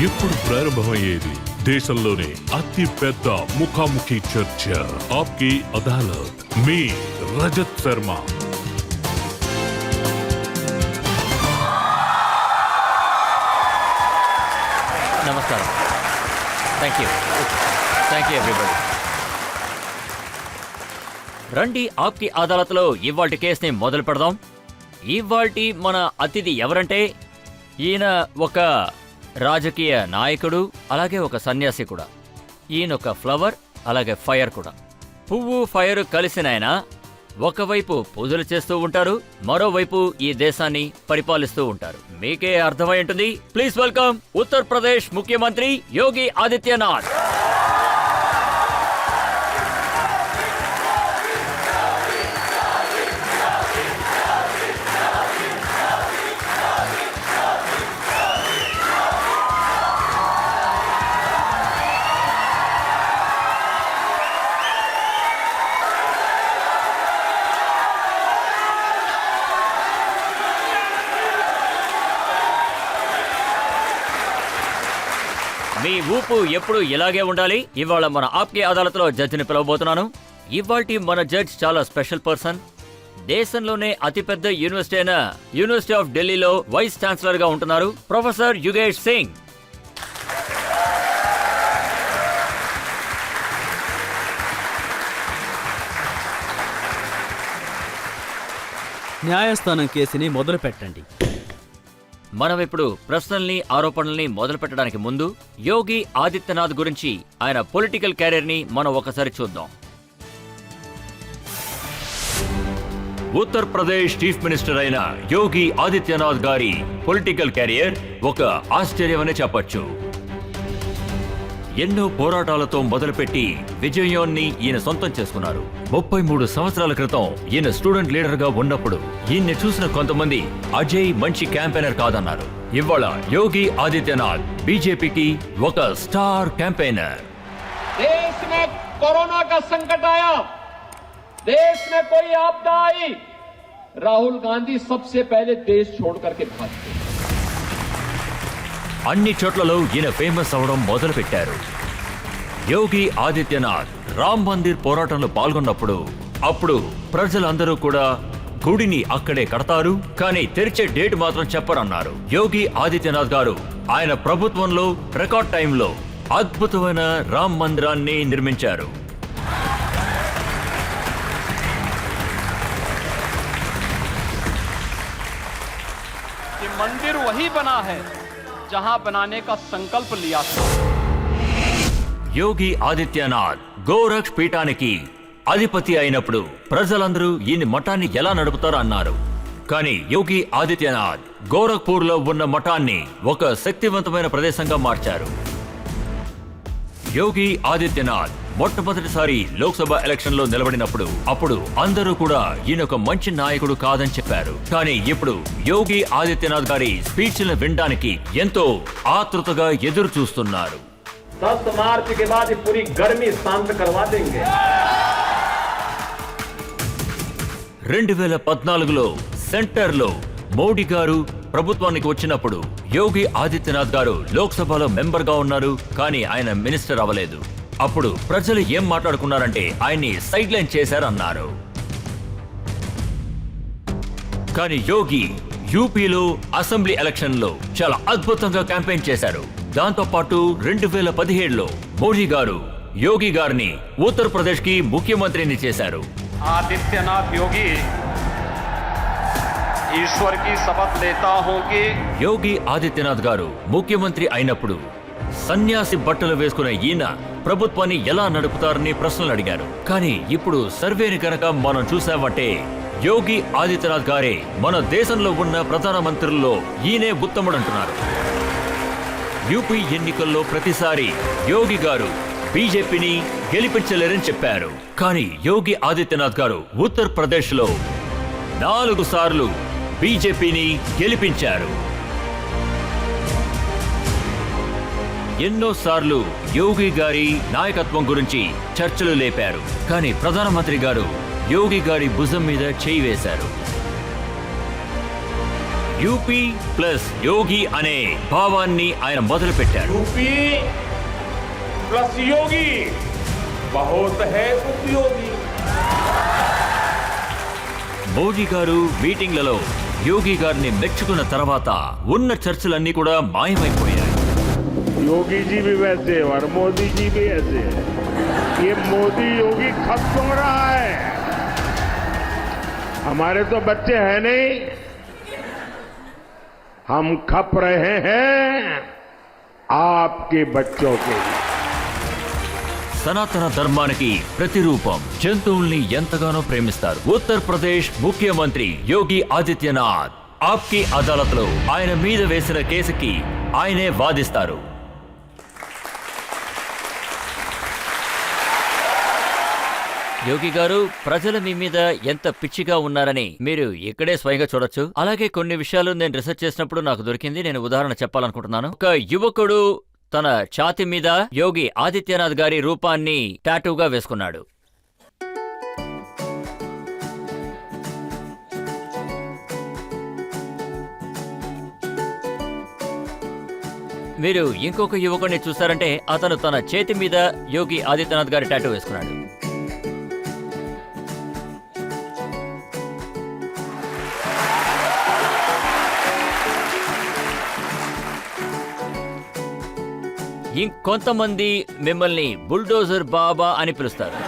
ఇప్పుడు ప్రారంభమయ్యేది దేశంలోనే అతి పెద్ద ముఖాముఖి చర్చ. ఆప్కి అదాలత్, మీ రజత్ శర్మ. నమస్కారం. Thank you everybody. రండి, ఆప్కి అదాలత్లో ఇవాల్టి కేసుని మొదలు పెడదాం. ఇవాల్టి మన అతిథి ఎవరంటే, ఈయన ఒక రాజకీయ నాయకుడు, అలాగే ఒక సన్యాసి కూడా. ఈయన ఒక ఫ్లవర్, అలాగే ఫైర్ కూడా. పువ్వు ఫైర్ కలిసిన ఆయన ఒకవైపు పూజలు చేస్తూ ఉంటారు, మరోవైపు ఈ దేశాన్ని పరిపాలిస్తూ ఉంటారు. మీకే అర్థమై ఉంటుంది. ప్లీజ్ వెల్కమ్ ఉత్తరప్రదేశ్ ముఖ్యమంత్రి యోగి ఆదిత్యనాథ్. మీ ఊపు ఎప్పుడు ఇలాగే ఉండాలి. ఇవాళ మన ఆప్కి అదాలత్లో జడ్జిని పిలవబోతున్నాను. ఇవాల్టి మన జడ్జ్ చాలా స్పెషల్ పర్సన్. దేశంలోనే అతిపెద్ద యూనివర్సిటీ అయిన యూనివర్సిటీ ఆఫ్ ఢిల్లీలో వైస్ ఛాన్సలర్ గా ఉంటున్నారు ప్రొఫెసర్ యుగేష్ సింగ్. న్యాయస్థానం కేసుని మొదలు పెట్టండి. మనం ఇప్పుడు ప్రశ్నల్ని, ఆరోపణల్ని మొదలు పెట్టడానికి ముందు యోగి ఆదిత్యనాథ్ గురించి, ఆయన పొలిటికల్ కెరీర్ ని మనం ఒకసారి చూద్దాం. ఉత్తరప్రదేశ్ చీఫ్ మినిస్టర్ అయిన యోగి ఆదిత్యనాథ్ గారి పొలిటికల్ కెరియర్ ఒక ఆశ్చర్యమనే చెప్పొచ్చు. ఎన్నో పోరాటాలతో మొదలుపెట్టి విజయాన్ని ఈయన సొంతం చేసుకున్నారు. 33 సంవత్సరాల క్రితం ఈయన స్టూడెంట్ లీడర్ గా ఉన్నప్పుడు ఈయన్ని చూసిన కొంతమంది అజయ్ మంచి క్యాంపెయినర్ కాదన్నారు. ఇవాళ యోగి ఆదిత్యనాథ్ బీజేపీకి ఒక స్టార్ క్యాంపెయినర్. देश में कोरोना का संकट आया, देश में कोई आपदा आई, राहुल गांधी सबसे पहले देश छोड़ करके भाग गए. అన్ని చోట్లలో ఈయన ఫేమస్ అవడం మొదలు పెట్టారు. యోగి ఆదిత్యనాథ్ రామ్ మందిర్ పోరాటంలో పాల్గొన్నప్పుడు అప్పుడు ప్రజలందరూ కూడా గుడిని అక్కడే కడతారు, కానీ తెరిచే డేట్ మాత్రం చెప్పరన్నారు. యోగి ఆదిత్యనాథ్ గారు ఆయన ప్రభుత్వంలో రికార్డ్ టైంలో అద్భుతమైన రామ్ మందిరాన్ని నిర్మించారు. मंदिर वही बना है जहां बनाने का संकल्प लिया था. యోగి ఆదిత్యనాథ్ గోరక్ష్ పీఠానికి అధిపతి అయినప్పుడు ప్రజలందరూ ఈయన మఠాన్ని ఎలా నడుపుతారో అన్నారు. కానీ యోగి ఆదిత్యనాథ్ గోరఖ్పూర్ లో ఉన్న మఠాన్ని ఒక శక్తివంతమైన ప్రదేశంగా మార్చారు. యోగి ఆదిత్యనాథ్ మొట్టమొదటిసారి లోక్సభ ఎలక్షన్ లో నిలబడినప్పుడు అప్పుడు అందరూ కూడా ఈయన ఒక మంచి నాయకుడు కాదని చెప్పారు. కానీ ఇప్పుడు యోగి ఆదిత్యనాథ్ గారి స్పీచ్ ను వినడానికి ఎంతో ఆతృతగా ఎదురు చూస్తున్నారు. 10 मार्च के बाद पूरी गर्मी शांत करवा देंगे. 2014లో సెంటర్లో మోడీ గారు ప్రభుత్వానికి వచ్చినప్పుడు యోగి ఆదిత్యనాథ్ గారు లోక్సభలో మెంబర్ గా ఉన్నారు, కానీ ఆయన మినిస్టర్ అవ్వలేదు. అప్పుడు ప్రజలు ఏం మాట్లాడుకున్నారంటే ఆయన్ని సైడ్ లైన్ చేశారన్నారు. కానీ యోగి యూపీలో అసెంబ్లీ ఎలక్షన్ లో చాలా అద్భుతంగా క్యాంపెయిన్ చేశారు. దాంతో పాటు 2017లో మోడీ గారు యోగి గారిని ఉత్తరప్రదేశ్ కి ముఖ్యమంత్రిని చేశారు. आदित्यनाथ योगी ईश्वर की शपथ लेता हूं कि యోగి ఆదిత్యనాథ్ గారు ముఖ్యమంత్రి అయినప్పుడు సన్యాసి బట్టలు వేసుకున్న ఈయన ప్రభుత్వాన్ని ఎలా నడుపుతారని ప్రశ్నలు అడిగారు. కానీ ఇప్పుడు సర్వేని కనుక మనం చూసామంటే యోగి ఆదిత్యనాథ్ గారే మన దేశంలో ఉన్న ప్రధానమంత్రుల్లో ఈయనే ఉత్తముడంటున్నారు. యూపీ ఎన్నికల్లో ప్రతిసారి యోగి గారు బీజేపీని గెలిపించలేరని చెప్పారు. కానీ యోగి ఆదిత్యనాథ్ గారు ఉత్తరప్రదేశ్ లో 4 సార్లు బీజేపీని గెలిపించారు. ఎన్నోసార్లు యోగి గారి నాయకత్వం గురించి చర్చలు లేపారు. కానీ ప్రధానమంత్రి గారు యోగి గారి భుజం మీద చేయి వేశారు. యూపీ ప్లస్ యోగి అనే భావాన్ని ఆయన మొదలుపెట్టారు. यूपी प्लस योगी बहुत है उपयोगी. మోడీ గారు మీటింగ్లలో యోగి గారిని మెచ్చుకున్న తర్వాత ఉన్న చర్చలన్నీ కూడా మాయమైపోయాయి. योगी जी भी वैसे और मोदी जी भी ऐसे. ये मोदी योगी खप क्यों रहा है? हमारे तो बच्चे हैं नहीं, हम खप रहे हैं आपके बच्चों के लिए. సనాతన ధర్మానికి ప్రతిరూపం. జంతువుల్ని ఎంతగానో ప్రేమిస్తారు. ఉత్తరప్రదేశ్ ముఖ్యమంత్రి యోగి ఆదిత్యనాథ్ ఆప్కి అదాలత్లో ఆయన మీద వేసిన కేసుకి ఆయనే వాదిస్తారు. యోగి గారు, ప్రజలు మీ మీద ఎంత పిచ్చిగా ఉన్నారని మీరు ఇక్కడే స్వయంగా చూడొచ్చు. అలాగే కొన్ని విషయాలు నేను రీసెర్చ్ చేసినప్పుడు నాకు దొరికింది. నేను ఉదాహరణ చెప్పాలనుకుంటున్నాను. ఒక యువకుడు తన ఛాతి మీద యోగి ఆదిత్యనాథ్ గారి రూపాన్ని టాటూగా వేసుకున్నాడు. మీరు ఇంకొక యువకుడిని చూస్తారంటే అతను తన చేతి మీద యోగి ఆదిత్యనాథ్ గారి టాటూ వేసుకున్నాడు. ఇంకొంతమంది మిమ్మల్ని బుల్డోజర్ బాబా అని పిలుస్తారు.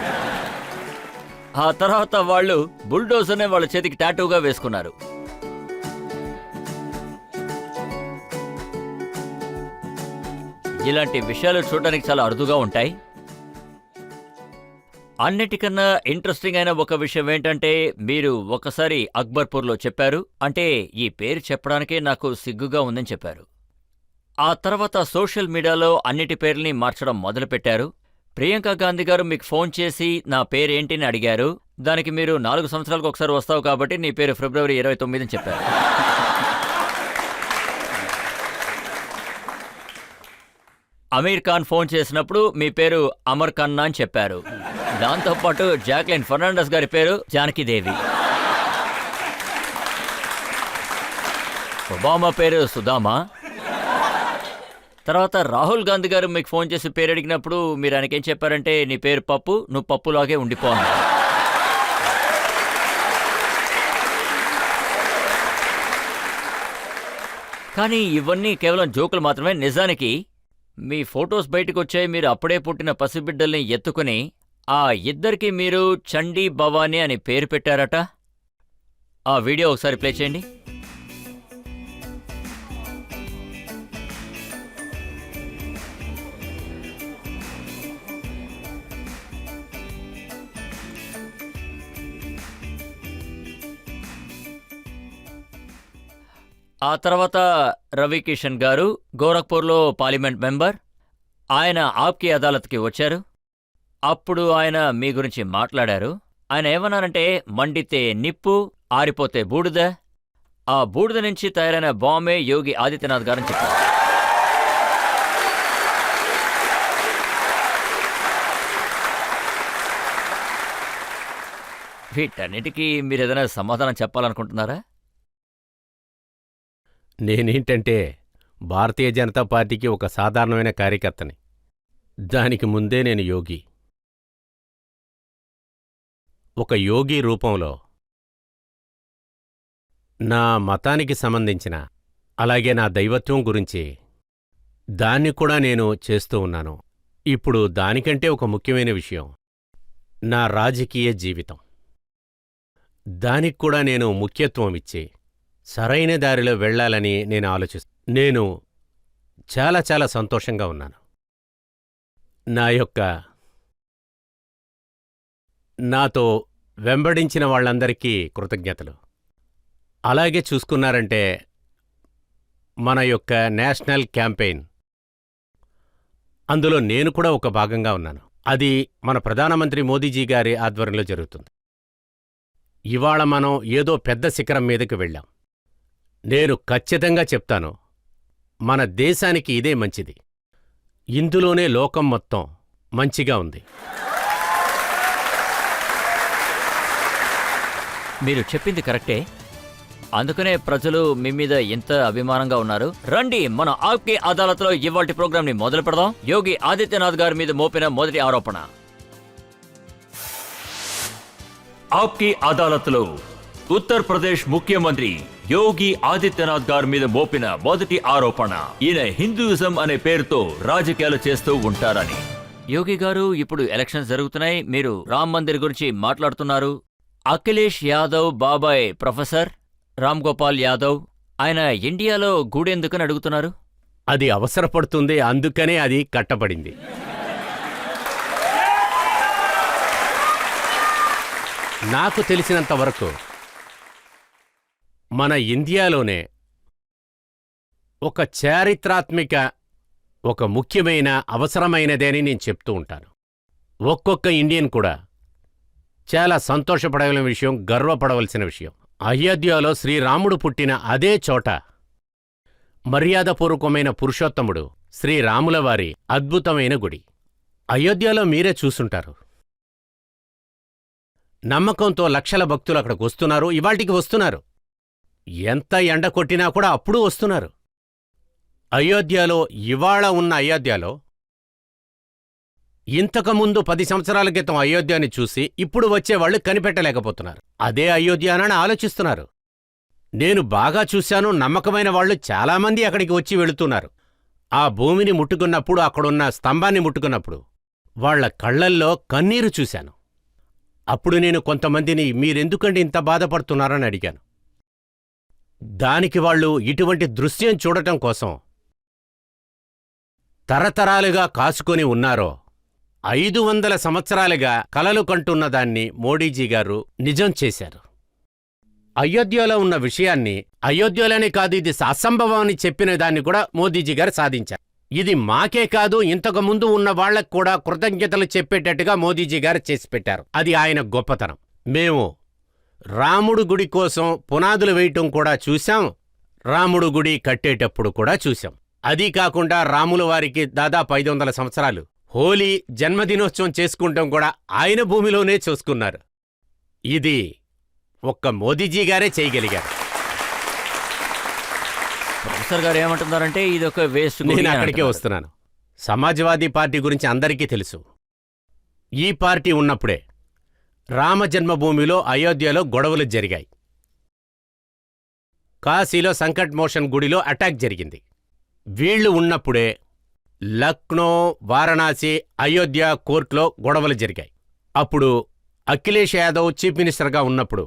ఆ తర్వాత వాళ్ళు బుల్డోజర్నే వాళ్ళ చేతికి టాటూగా వేసుకున్నారు. ఇలాంటి విషయాలు చూడడానికి చాలా అరుదుగా ఉంటాయి. అన్నిటికన్నా ఇంట్రెస్టింగ్ అయిన ఒక విషయం ఏంటంటే, మీరు ఒకసారి అక్బర్పూర్లో చెప్పారు, అంటే ఈ పేరు చెప్పడానికే నాకు సిగ్గుగా ఉందని చెప్పారు. ఆ తర్వాత సోషల్ మీడియాలో అన్నిటి పేర్లని మార్చడం మొదలుపెట్టారు. ప్రియాంక గాంధీ గారు మీకు ఫోన్ చేసి నా పేరేంటిని అడిగారు. దానికి మీరు 4 సంవత్సరాలకు ఒకసారి వస్తావు కాబట్టి నీ పేరు ఫిబ్రవరి 29 అని చెప్పారు. అమీర్ ఖాన్ ఫోన్ చేసినప్పుడు మీ పేరు అమర్ ఖన్నా అని చెప్పారు. దాంతోపాటు జాక్లిన్ ఫెర్నాండస్ గారి పేరు జానకిదేవి. ఒబామా పేరు సుధామా. తర్వాత రాహుల్ గాంధీ గారు మీకు ఫోన్ చేసి పేరు అడిగినప్పుడు మీరు ఆయనకేం చెప్పారంటే నీ పేరు పప్పు, నువ్వు పప్పులాగే ఉండిపో అన్నారు. కానీ ఇవన్నీ కేవలం జోకులు మాత్రమే. నిజానికి మీ ఫొటోస్ బయటకు వచ్చాయి. మీరు అప్పుడే పుట్టిన పసిబిడ్డల్ని ఎత్తుకుని ఆ ఇద్దరికి మీరు చండీ భవానీ అని పేరు పెట్టారట. ఆ వీడియో ఒకసారి ప్లే చేయండి. ఆ తర్వాత రవి కిషన్ గారు గోరఖ్పూర్లో పార్లమెంట్ మెంబర్. ఆయన ఆప్కి అదాలత్కి వచ్చారు. అప్పుడు ఆయన మీ గురించి మాట్లాడారు. ఆయన ఏమన్నారంటే, మండితే నిప్పు, ఆరిపోతే బూడిద, ఆ బూడిద నుంచి తయారైన బాంబే యోగి ఆదిత్యనాథ్ గారని చెప్పారు. వీటన్నిటికీ మీరు ఏదైనా సమాధానం చెప్పాలనుకుంటున్నారా? నేనేంటంటే భారతీయ జనతా పార్టీకి ఒక సాధారణమైన కార్యకర్తని. దానికి ముందే నేను యోగి. ఒక యోగి రూపంలో నా మతానికి సంబంధించిన, అలాగే నా దైవత్వం గురించి దాన్ని కూడా నేను చేస్తూ ఉన్నాను. ఇప్పుడు దానికంటే ఒక ముఖ్యమైన విషయం నా రాజకీయ జీవితం. దానికి కూడా నేను ముఖ్యత్వం ఇచ్చి సరైన దారిలో వెళ్లాలని నేను నేను చాలా చాలా సంతోషంగా ఉన్నాను. నాతో వెంబడించిన వాళ్ళందరికీ కృతజ్ఞతలు. అలాగే చూసుకున్నారంటే మన యొక్క నేషనల్ క్యాంపెయిన్, అందులో నేను కూడా ఒక భాగంగా ఉన్నాను. అది మన ప్రధానమంత్రి మోదీజీ గారి ఆధ్వర్యంలో జరుగుతుంది. ఇవాళ మనం ఏదో పెద్ద శిఖరం మీదకి వెళ్ళాం. నేను ఖచ్చితంగా చెప్తాను, మన దేశానికి ఇదే మంచిది. ఇందులోనే లోకం మొత్తం మంచిగా ఉంది. మీరు చెప్పింది కరెక్టే. అందుకనే ప్రజలు మీ మీద ఎంత అభిమానంగా ఉన్నారు. రండి మన ఆప్కి అదాలత్లో ఇవాల్టి ప్రోగ్రామ్ ని మొదలు పెడదాం. యోగి ఆదిత్యనాథ్ గారి మీద మోపిన మొదటి ఆరోపణ. ఆప్కి అదాలత్లో ఉత్తరప్రదేశ్ ముఖ్యమంత్రి యోగి ఆదిత్యనాథ్ గారి మీద మోపిన మొదటి ఆరోపణ, ఈయన హిందూయిజం అనే పేరుతో రాజకీయాలు చేస్తూ ఉంటారని. యోగి గారు, ఇప్పుడు ఎలక్షన్స్ జరుగుతున్నాయి, మీరు రామ్ మందిర్ గురించి మాట్లాడుతున్నారు. అఖిలేష్ యాదవ్ బాబాయ్ ప్రొఫెసర్ రామ్ గోపాల్ యాదవ్, ఆయన ఇండియాలో గూడెందుకని అడుగుతున్నారు. అది అవసరపడుతుంది, అందుకనే అది కట్టబడింది. నాకు తెలిసినంత వరకు మన ఇండియాలోనే ఒక చారిత్రాత్మిక, ఒక ముఖ్యమైన, అవసరమైనదే అని నేను చెప్తూ ఉంటాను. ఒక్కొక్క ఇండియన్ కూడా చాలా సంతోషపడవలసిన విషయం, గర్వపడవలసిన విషయం. అయోధ్యలో శ్రీరాముడు పుట్టిన అదే చోట మర్యాదపూర్వకమైన పురుషోత్తముడు శ్రీరాముల వారి అద్భుతమైన గుడి. అయోధ్యలో మీరే చూసుంటారు. నమ్మకంతో లక్షల భక్తులు అక్కడికి వస్తున్నారు, ఇవాళ్టికి వస్తున్నారు. ఎంత ఎండ కొట్టినా కూడా అప్పుడూ వస్తున్నారు. అయోధ్యలో, ఇవాళ ఉన్న అయోధ్యలో, ఇంతకుముందు 10 సంవత్సరాల క్రితం అయోధ్యని చూసి ఇప్పుడు వచ్చేవాళ్లు కనిపెట్టలేకపోతున్నారు. అదే అయోధ్యనని ఆలోచిస్తున్నారు. నేను బాగా చూశాను, నమ్మకమైన వాళ్లు చాలామంది అక్కడికి వచ్చి వెళుతున్నారు. ఆ భూమిని ముట్టుకున్నప్పుడు, అక్కడున్న స్తంభాన్ని ముట్టుకున్నప్పుడు వాళ్ల కళ్లల్లో కన్నీరు చూశాను. అప్పుడు నేను కొంతమందిని, మీరెందుకండి ఇంత బాధపడుతున్నారని అడిగాను. దానికి వాళ్ళు ఇటువంటి దృశ్యం చూడటం కోసం తరతరాలుగా కాసుకొని ఉన్నారో, 500 సంవత్సరాలుగా కలలు కంటున్న దాన్ని మోడీజీ గారు నిజం చేశారు. అయోధ్యలో ఉన్న విషయాన్ని, అయోధ్యలోనే కాదు ఇది అసంభవం అని చెప్పిన దాన్ని కూడా మోదీజీ గారు సాధించారు. ఇది మాకే కాదు, ఇంతకుముందు ఉన్న వాళ్లకు కూడా కృతజ్ఞతలు చెప్పేటట్టుగా మోదీజీ గారు చేసి పెట్టారు. అది ఆయన గొప్పతనం. మేము రాముడు గుడి కోసం పునాదులు వేయటం కూడా చూశాం, రాముడు గుడి కట్టేటప్పుడు కూడా చూశాం. అదీ కాకుండా రాముల వారికి దాదాపు 500 సంవత్సరాలు హోలీ జన్మదినోత్సవం చేసుకుంటాం కూడా ఆయన భూమిలోనే చూసుకున్నారు. ఇది ఒక్క మోదీజీ గారే చేయగలిగారు. ప్రొఫెసర్ గారు ఏమంటున్నారంటే ఇదొక వేస్ట్. నేను అక్కడికే వస్తున్నాను. సమాజ్వాదీ పార్టీ గురించి అందరికీ తెలుసు. ఈ పార్టీ ఉన్నప్పుడే రామజన్మభూమిలో, అయోధ్యలో గొడవలు జరిగాయి. కాశీలో సంకట్ మోషన్ గుడిలో అటాక్ జరిగింది. వీళ్లు ఉన్నప్పుడే లక్నో, వారణాసి, అయోధ్య కోర్టులో గొడవలు జరిగాయి. అప్పుడు అఖిలేష్ యాదవ్ చీఫ్ మినిస్టర్గా ఉన్నప్పుడు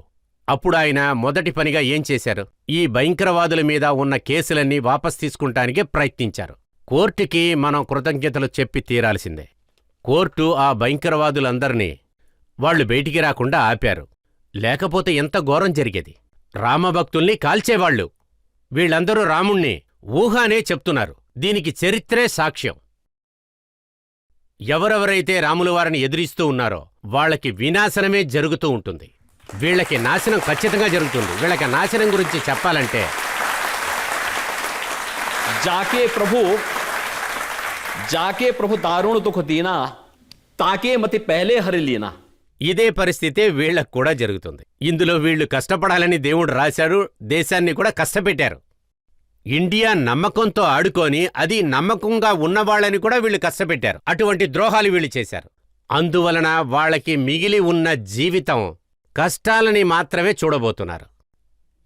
అప్పుడు ఆయన మొదటి పనిగా ఏం చేశారు? ఈ భయంకరవాదుల మీద ఉన్న కేసులన్నీ వాపస్ తీసుకుంటానికే ప్రయత్నించారు. కోర్టుకి మనం కృతజ్ఞతలు చెప్పి తీరాల్సిందే. కోర్టు ఆ భయంకరవాదులందర్నీ వాళ్లు బయటికి రాకుండా ఆపారు. లేకపోతే ఎంత ఘోరం జరిగేది. రామభక్తుల్ని కాల్చేవాళ్లు. వీళ్లందరూ రాముణ్ణి ఊహానే చెప్తున్నారు. దీనికి చరిత్రే సాక్ష్యం. ఎవరెవరైతే రాములవారిని ఎదిరిస్తూ ఉన్నారో వాళ్లకి వినాశనమే జరుగుతూ ఉంటుంది. వీళ్లకి నాశనం ఖచ్చితంగా జరుగుతుంది. వీళ్లకి నాశనం గురించి చెప్పాలంటే जाके प्रभु दारुण दुख दीना ताके मति पहले हरि लीना. ఇదే పరిస్థితే వీళ్లకు కూడా జరుగుతుంది. ఇందులో వీళ్లు కష్టపడాలని దేవుడు రాశారు, దేశాన్ని కూడా కష్టపెట్టారు. ఇండియా నమ్మకంతో ఆడుకొని అది నమ్మకంగా ఉన్నవాళ్లని కూడా వీళ్లు కష్టపెట్టారు. అటువంటి ద్రోహాలు వీళ్లు చేశారు. అందువలన వాళ్లకి మిగిలి ఉన్న జీవితం కష్టాలని మాత్రమే చూడబోతున్నారు.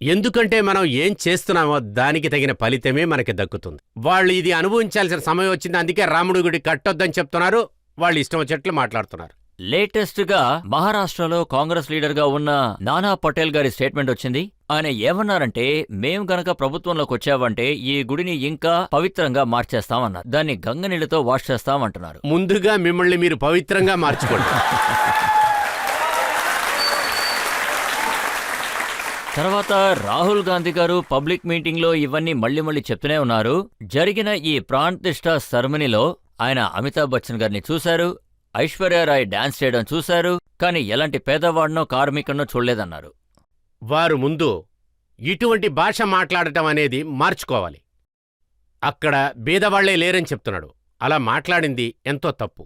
ఎందుకంటే మనం ఏం చేస్తున్నామో దానికి తగిన ఫలితమే మనకి దక్కుతుంది. వాళ్ళు ఇది అనుభవించాల్సిన సమయం వచ్చింది. అందుకే రాముడి గుడి కట్టొద్దని చెప్తున్నారు. వాళ్ళు ఇష్టం వచ్చేట్లు మాట్లాడుతున్నారు. లేటెస్ట్ గా మహారాష్ట్రలో కాంగ్రెస్ లీడర్ గా ఉన్న నానా పటేల్ గారి స్టేట్మెంట్ వచ్చింది. ఆయన ఏమన్నారంటే, మేం గనక ప్రభుత్వంలోకి వచ్చావంటే ఈ గుడిని ఇంకా పవిత్రంగా మార్చేస్తామన్నారు. దాన్ని గంగ నీళ్లతో వాష్ చేస్తామంటున్నారు. ముందుగా మిమ్మల్ని మీరు పవిత్రంగా మార్చుకోండి. తర్వాత రాహుల్ గాంధీ గారు పబ్లిక్ మీటింగ్ లో ఇవన్నీ మళ్ళీ చెప్తూనే ఉన్నారు. జరిగిన ఈ ప్రాణ్ ప్రతిష్ఠ సెరమనీలో ఆయన అమితాబ్ బచ్చన్ గారిని చూశారు, ఐశ్వర్యారాయ్ డాన్స్ చేయడం చూశారు, కానీ ఎలాంటి పేదవాడినో కార్మికుడినో చూడలేదన్నారు. వారు ముందు ఇటువంటి భాష మాట్లాడటం అనేది మార్చుకోవాలి. అక్కడ బీదవాళ్లే లేరని చెప్తున్నాడు. అలా మాట్లాడింది ఎంతో తప్పు.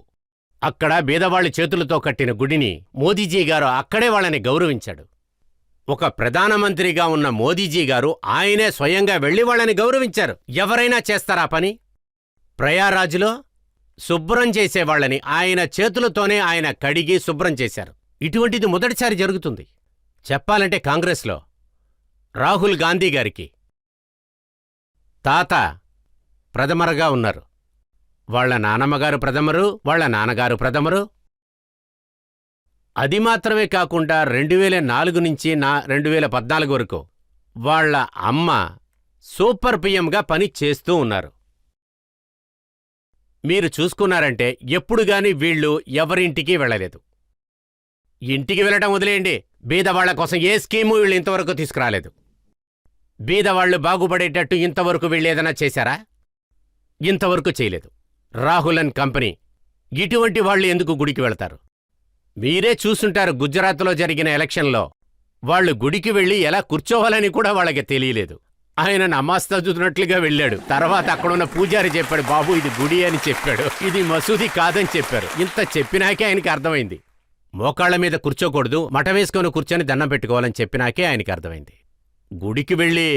అక్కడ బీదవాళ్ల చేతులతో కట్టిన గుడిని మోదీజీ గారు అక్కడే వాళ్ళని గౌరవించాడు. ఒక ప్రధానమంత్రిగా ఉన్న మోదీజీ గారు ఆయనే స్వయంగా వెళ్లి వాళ్ళని గౌరవించారు. ఎవరైనా చేస్తారా పని? ప్రయారాజ్లో శుభ్రం చేసేవాళ్ళని ఆయన చేతులతోనే ఆయన కడిగి శుభ్రం చేశారు. ఇటువంటిది మొదటిసారి జరుగుతుంది. చెప్పాలంటే కాంగ్రెస్లో రాహుల్ గాంధీ గారికి తాత ప్రథమరుగా ఉన్నారు. వాళ్ళ నానమ్మగారు ప్రథమరు, వాళ్ళ నాన్నగారు ప్రథమరు. అది మాత్రమే కాకుండా 2004 నుంచి 2014 వరకు వాళ్ళ అమ్మ సూపర్ పిఎంగా పని చేస్తూ ఉన్నారు. మీరు చూసుకున్నారంటే ఎప్పుడుగాని వీళ్ళు ఎవరింటికి వెళ్ళలేదు. ఇంటికి వెళ్ళటం వదిలేయండి, బీదవాళ్ల కోసం ఏ స్కీము వీళ్ళు ఇంతవరకు తీసుకురాలేదు. బీదవాళ్లు బాగుపడేటట్టు ఇంతవరకు వీళ్ళేదైనా చేశారా? ఇంతవరకు చేయలేదు. రాహుల్ అండ్ కంపెనీ ఇటువంటి వాళ్ళు ఎందుకు గుడికి వెళతారు? మీరే చూసుంటారు, గుజరాత్లో జరిగిన ఎలక్షన్లో వాళ్ళు గుడికి వెళ్ళి ఎలా కూర్చోవాలని కూడా వాళ్ళకి తెలియలేదు. ఆయన నమాజ్ చదువుతున్నట్లుగా వెళ్ళాడు. తర్వాత అక్కడున్న పూజారి చెప్పాడు, బాబు ఇది గుడి అని చెప్పాడు, ఇది మసూది కాదని చెప్పారు. ఇంత చెప్పినాకే ఆయనకి అర్థమైంది. మోకాళ్ల మీద కూర్చోకూడదు, మఠ వేసుకొని కూర్చొని దండం పెట్టుకోవాలని చెప్పినాకే ఆయనకి అర్థమైంది. గుడికి వెళ్ళి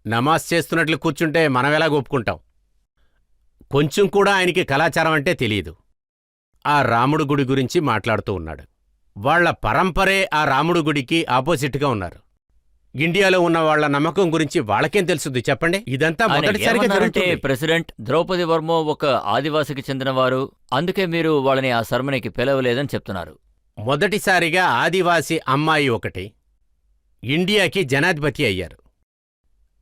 నమాజ్ చేస్తున్నట్లు కూర్చుంటే మనం ఎలా ఒప్పుకుంటాం? కొంచెం కూడా ఆయనకి కళాచారం అంటే తెలియదు. ఆ రాముడు గుడి గురించి మాట్లాడుతూ ఉన్నాడు. వాళ్ల పరంపరే ఆ రాముడు గుడికి ఆపోజిట్గా ఉన్నారు. ఇండియాలో ఉన్న వాళ్ల నమ్మకం గురించి వాళ్ళకేం తెలుసుద్ది చెప్పండి? ఇదంతా మొదటిసారిగా జరుగుతుంది. ప్రెసిడెంట్ ద్రౌపది వర్మ ఒక ఆదివాసికి చెందినవారు, అందుకే మీరు వాళ్ళని ఆ సెరమనీకి పిలవలేదని చెప్తున్నారు. మొదటిసారిగా ఆదివాసీ అమ్మాయి ఒకటి ఇండియాకి జనాధిపతి అయ్యారు.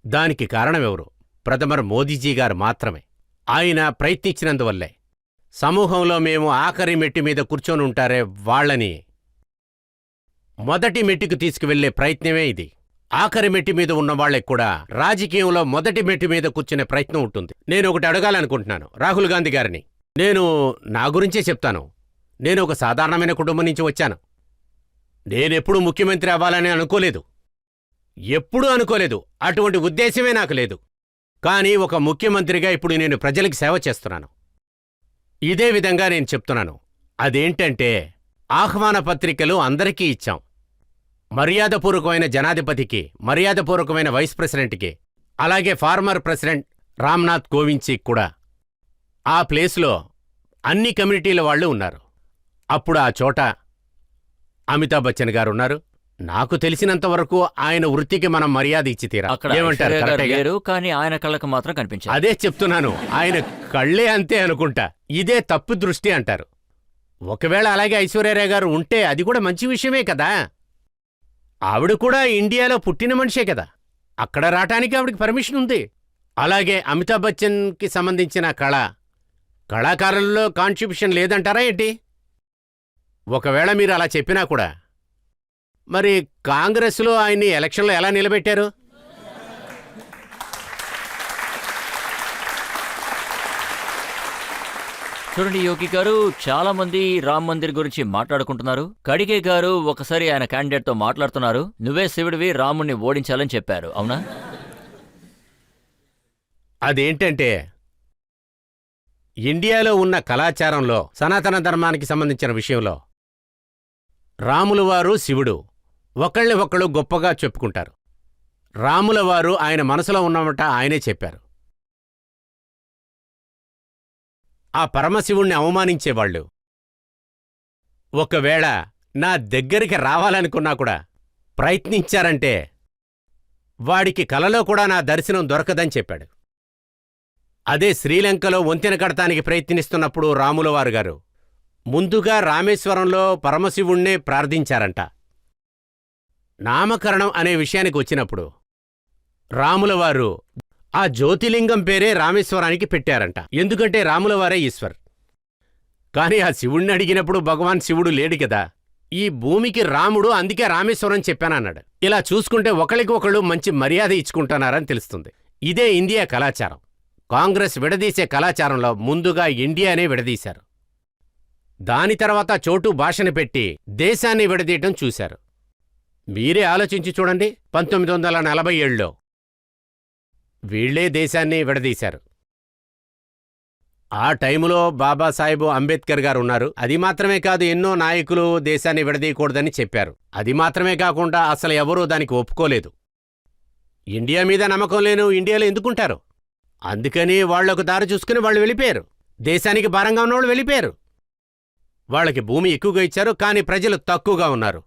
దానికి కారణమెవరు? ప్రథమర్ మోదీజీ గారు మాత్రమే. ఆయన ప్రయత్నించినందువల్లే. సమూహంలో మేము ఆఖరి మెట్టి మీద కూర్చొని ఉంటారే వాళ్ళని మొదటి మెట్టికి తీసుకువెళ్లే ప్రయత్నమే ఇది. ఆఖరి మెట్టి మీద ఉన్న వాళ్ళకి కూడా రాజకీయంలో మొదటి మెట్టి మీద కూర్చునే ప్రయత్నం ఉంటుంది. నేను ఒకటి అడగాలనుకుంటున్నాను రాహుల్ గాంధీ గారిని. నేను నా గురించే చెప్తాను. నేను ఒక సాధారణమైన కుటుంబం నుంచి వచ్చాను. నేనెప్పుడూ ముఖ్యమంత్రి అవ్వాలని అనుకోలేదు, ఎప్పుడూ అనుకోలేదు. అటువంటి ఉద్దేశమే నాకు లేదు. కానీ ఒక ముఖ్యమంత్రిగా ఇప్పుడు నేను ప్రజలకి సేవ చేస్తున్నాను. ఇదే విధంగా నేను చెప్తున్నాను. అదేంటంటే ఆహ్వాన పత్రికలు అందరికీ ఇచ్చాం. మర్యాదపూర్వకమైన జనాధిపతికి, మర్యాదపూర్వకమైన వైస్ ప్రెసిడెంట్కి, అలాగే ఫార్మర్ ప్రెసిడెంట్ రామ్నాథ్ కోవింద్కి కూడా. ఆ ప్లేస్లో అన్ని కమ్యూనిటీల వాళ్ళు ఉన్నారు. అప్పుడు ఆ చోట అమితాబ్ బచ్చన్ గారు ఉన్నారు. నాకు తెలిసినంతవరకు ఆయన వృత్తికి మనం మర్యాద ఇచ్చి తీరా. ఏమంటారు? లేరు, కానీ ఆయన కళ్ళకు మాత్రం కనిపించారు. అదే చెప్తున్నాను, ఆయన కళ్ళే అంతే అనుకుంటా. ఇదే తప్పు దృష్టి అంటారు. ఒకవేళ అలాగే ఐశ్వర్యరాయ్ గారు ఉంటే అది కూడా మంచి విషయమే కదా. ఆవిడ కూడా ఇండియాలో పుట్టిన మనిషే కదా. అక్కడ రావటానికి ఆవిడకి పర్మిషన్ ఉంది. అలాగే అమితాబ్ బచ్చన్కి సంబంధించిన కళాకారుల్లో కాంట్రిబ్యూషన్ లేదంటారా ఏంటి? ఒకవేళ మీరు అలా చెప్పినా కూడా మరి కాంగ్రెస్లో ఆయన్ని ఎలక్షన్లో ఎలా నిలబెట్టారు? చూడండి యోగి గారు, చాలా మంది రామ్ మందిర్ గురించి మాట్లాడుకుంటున్నారు. ఖడ్గే గారు ఒకసారి ఆయన క్యాండిడేట్ తో మాట్లాడుతున్నారు. నువ్వే శివుడివి, రాముణ్ణి ఓడించాలని చెప్పారు, అవునా? అదేంటంటే ఇండియాలో ఉన్న కళాచారంలో సనాతన ధర్మానికి సంబంధించిన విషయంలో రాములవారు శివుడు ఒకళ్ళని ఒకళ్ళు గొప్పగా చెప్పుకుంటారు. రాములవారు ఆయన మనసులో ఉన్నమాట ఆయనే చెప్పారు. ఆ పరమశివుణ్ణి అవమానించేవాళ్లు ఒకవేళ నా దగ్గరికి రావాలనుకున్నా కూడా ప్రయత్నించారంటే వాడికి కలలో కూడా నా దర్శనం దొరకదని చెప్పాడు. అదే శ్రీలంకలో వంతెన కడతానికి ప్రయత్నిస్తున్నప్పుడు రాములవారు గారు ముందుగా రామేశ్వరంలో పరమశివుణ్ణే ప్రార్థించారంట. నామకరణం అనే విషయానికి వచ్చినప్పుడు రాములవారు ఆ జ్యోతిలింగం పేరే రామేశ్వరానికి పెట్టారంట. ఎందుకంటే రాములవారే ఈశ్వర్. కాని ఆ శివుణ్ణి అడిగినప్పుడు భగవాన్ శివుడు లేడు కదా. ఈ భూమికి రాముడు, అందుకే రామేశ్వరం చెప్పానన్నాడు. ఇలా చూసుకుంటే ఒకరికి ఒకళ్ళు మంచి మర్యాద ఇచ్చుకుంటున్నారని తెలుస్తుంది. ఇదే ఇండియా కళాచారం. కాంగ్రెస్ విడదీసే కళాచారంలో ముందుగా ఇండియానే విడదీశారు. దాని తర్వాత చోటు భాషను పెట్టి దేశాన్ని విడదీయటం చూశారు. మీరే ఆలోచించి చూడండి. 1947లో వీళ్లే దేశాన్ని విడదీశారు. ఆ టైములో బాబాసాహెబ్ అంబేద్కర్ గారు ఉన్నారు. అది మాత్రమే కాదు, ఎన్నో నాయకులు దేశాన్ని విడదీయకూడదని చెప్పారు. అది మాత్రమే కాకుండా అసలు ఎవరూ దానికి ఒప్పుకోలేదు. ఇండియా మీద నమ్మకం లేను ఇండియాలో ఎందుకుంటారు? అందుకని వాళ్ళొక దారి చూసుకుని వాళ్ళు వెళ్ళిపోయారు. దేశానికి భారంగా ఉన్నవాళ్ళు వెళ్ళిపోయారు. వాళ్ళకి భూమి ఎక్కువగా ఇచ్చారు, కానీ ప్రజలు తక్కువగా ఉన్నారు.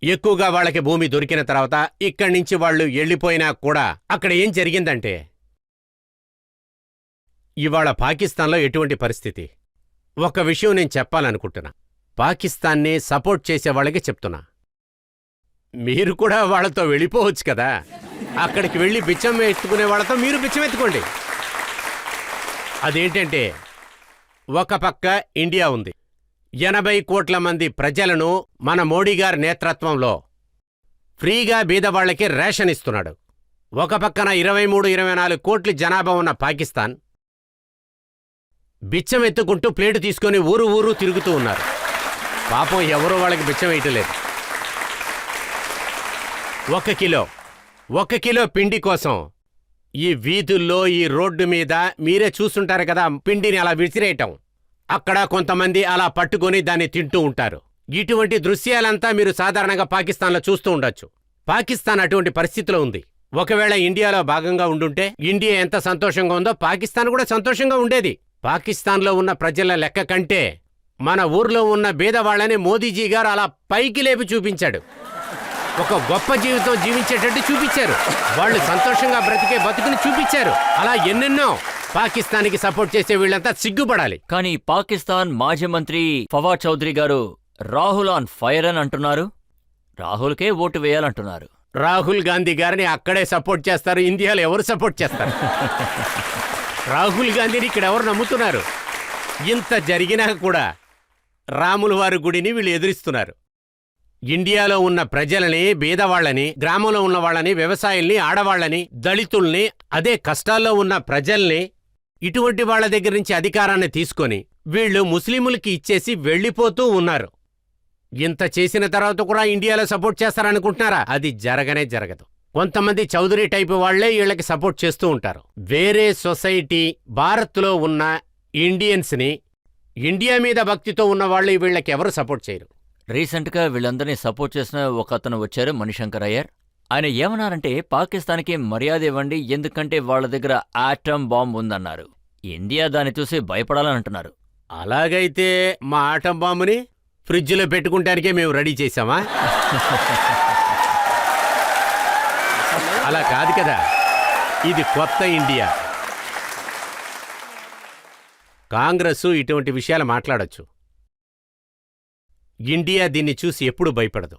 ఎక్కువగా వాళ్ళకి భూమి దొరికిన తర్వాత ఇక్కడి నుంచి వాళ్ళు వెళ్ళిపోయినా కూడా అక్కడ ఏం జరిగిందంటే, ఇవాళ పాకిస్తాన్లో ఎటువంటి పరిస్థితి? ఒక విషయం నేను చెప్పాలనుకుంటున్నా. పాకిస్తాన్ని సపోర్ట్ చేసే వాళ్ళకి చెప్తున్నా, మీరు కూడా వాళ్ళతో వెళ్ళిపోవచ్చు కదా. అక్కడికి వెళ్ళి బిచ్చం ఎత్తుకునే వాళ్ళతో మీరు బిచ్చం ఎత్తుకోండి. అదేంటంటే, ఒక పక్క ఇండియా ఉంది. 80 కోట్ల మంది ప్రజలను మన మోడీ గారి నేతృత్వంలో ఫ్రీగా బీదవాళ్లకి రేషన్ ఇస్తున్నాడు. ఒక పక్కన 23-24 కోట్ల జనాభా ఉన్న పాకిస్తాన్ బిచ్చం ఎత్తుకుంటూ ప్లేటు తీసుకొని ఊరు ఊరు తిరుగుతూ ఉన్నారు. పాపం ఎవరూ వాళ్ళకి బిచ్చం వేయటలేదు. 1 కిలో పిండి కోసం ఈ వీధుల్లో, ఈ రోడ్డు మీద మీరే చూస్తుంటారు కదా, పిండిని అలా విసిరేయటం. అక్కడ కొంతమంది అలా పట్టుకొని దాన్ని తింటూ ఉంటారు. ఇటువంటి దృశ్యాలంతా మీరు సాధారణంగా పాకిస్తాన్లో చూస్తూ ఉండొచ్చు. పాకిస్తాన్ అటువంటి పరిస్థితిలో ఉంది. ఒకవేళ ఇండియాలో భాగంగా ఉండుంటే ఇండియా ఎంత సంతోషంగా ఉందో పాకిస్తాన్ కూడా సంతోషంగా ఉండేది. పాకిస్తాన్లో ఉన్న ప్రజల లెక్క కంటే మన ఊర్లో ఉన్న బీదవాళ్లని మోదీజీ గారు అలా పైకి లేపి చూపించాడు. ఒక గొప్ప జీవితం జీవించేటట్టు చూపించారు. వాళ్ళు సంతోషంగా బ్రతికే బతుకుని చూపించారు. అలా ఎన్నెన్నో. పాకిస్తాన్కి సపోర్ట్ చేసే వీళ్ళంతా సిగ్గుపడాలి. కానీ పాకిస్తాన్ మాజీ మంత్రి ఫవాద్ చౌదరి గారు రాహుల్ ఆన్ ఫైర్ అని అంటున్నారు. రాహుల్కే ఓటు వేయాలంటున్నారు. రాహుల్ గాంధీ గారిని అక్కడే సపోర్ట్ చేస్తారు. ఇండియాలో ఎవరు సపోర్ట్ చేస్తారు? రాహుల్ గాంధీని ఇక్కడ ఎవరు నమ్ముతున్నారు? ఇంత జరిగినా కూడా రాముల వారి గుడిని వీళ్ళు ఎదురిస్తున్నారు. ఇండియాలో ఉన్న ప్రజలని, బీదవాళ్లని, గ్రామంలో ఉన్న వాళ్ళని, వ్యవసాయుల్ని, ఆడవాళ్లని, దళితుల్ని, అదే కష్టాల్లో ఉన్న ప్రజల్ని, ఇటువంటి వాళ్ల దగ్గర నుంచి అధికారాన్ని తీసుకొని వీళ్ళు ముస్లింలకి ఇచ్చేసి వెళ్ళిపోతూ ఉన్నారు. ఇంత చేసిన తర్వాత కూడా ఇండియాలో సపోర్ట్ చేస్తారనుకుంటున్నారా? అది జరగనే జరగదు. కొంతమంది చౌదరి టైపు వాళ్లే వీళ్ళకి సపోర్ట్ చేస్తూ ఉంటారు. వేరే సొసైటీ, భారత్లో ఉన్న ఇండియన్స్ని, ఇండియా మీద భక్తితో ఉన్న వాళ్ళు వీళ్ళకి ఎవరు సపోర్ట్ చేయరు. రీసెంట్గా వీళ్ళందరినీ సపోర్ట్ చేసిన ఒక అతను వచ్చారు, మణిశంకర్ అయ్యర్. ఆయన ఏమన్నారంటే, పాకిస్తాన్కి మర్యాద ఇవ్వండి, ఎందుకంటే వాళ్ళ దగ్గర ఆటం బాంబు ఉందన్నారు. ఇండియా దాన్ని చూసి భయపడాలని అంటున్నారు. అలాగైతే మా ఆటం బాంబుని ఫ్రిడ్జ్లో పెట్టుకుంటానికే మేము రెడీ చేశామా? అలా కాదు కదా. ఇది కొత్త ఇండియా. కాంగ్రెసు ఇటువంటి విషయాలు మాట్లాడొచ్చు. ఇండియా దీన్ని చూసి ఎప్పుడూ భయపడదు.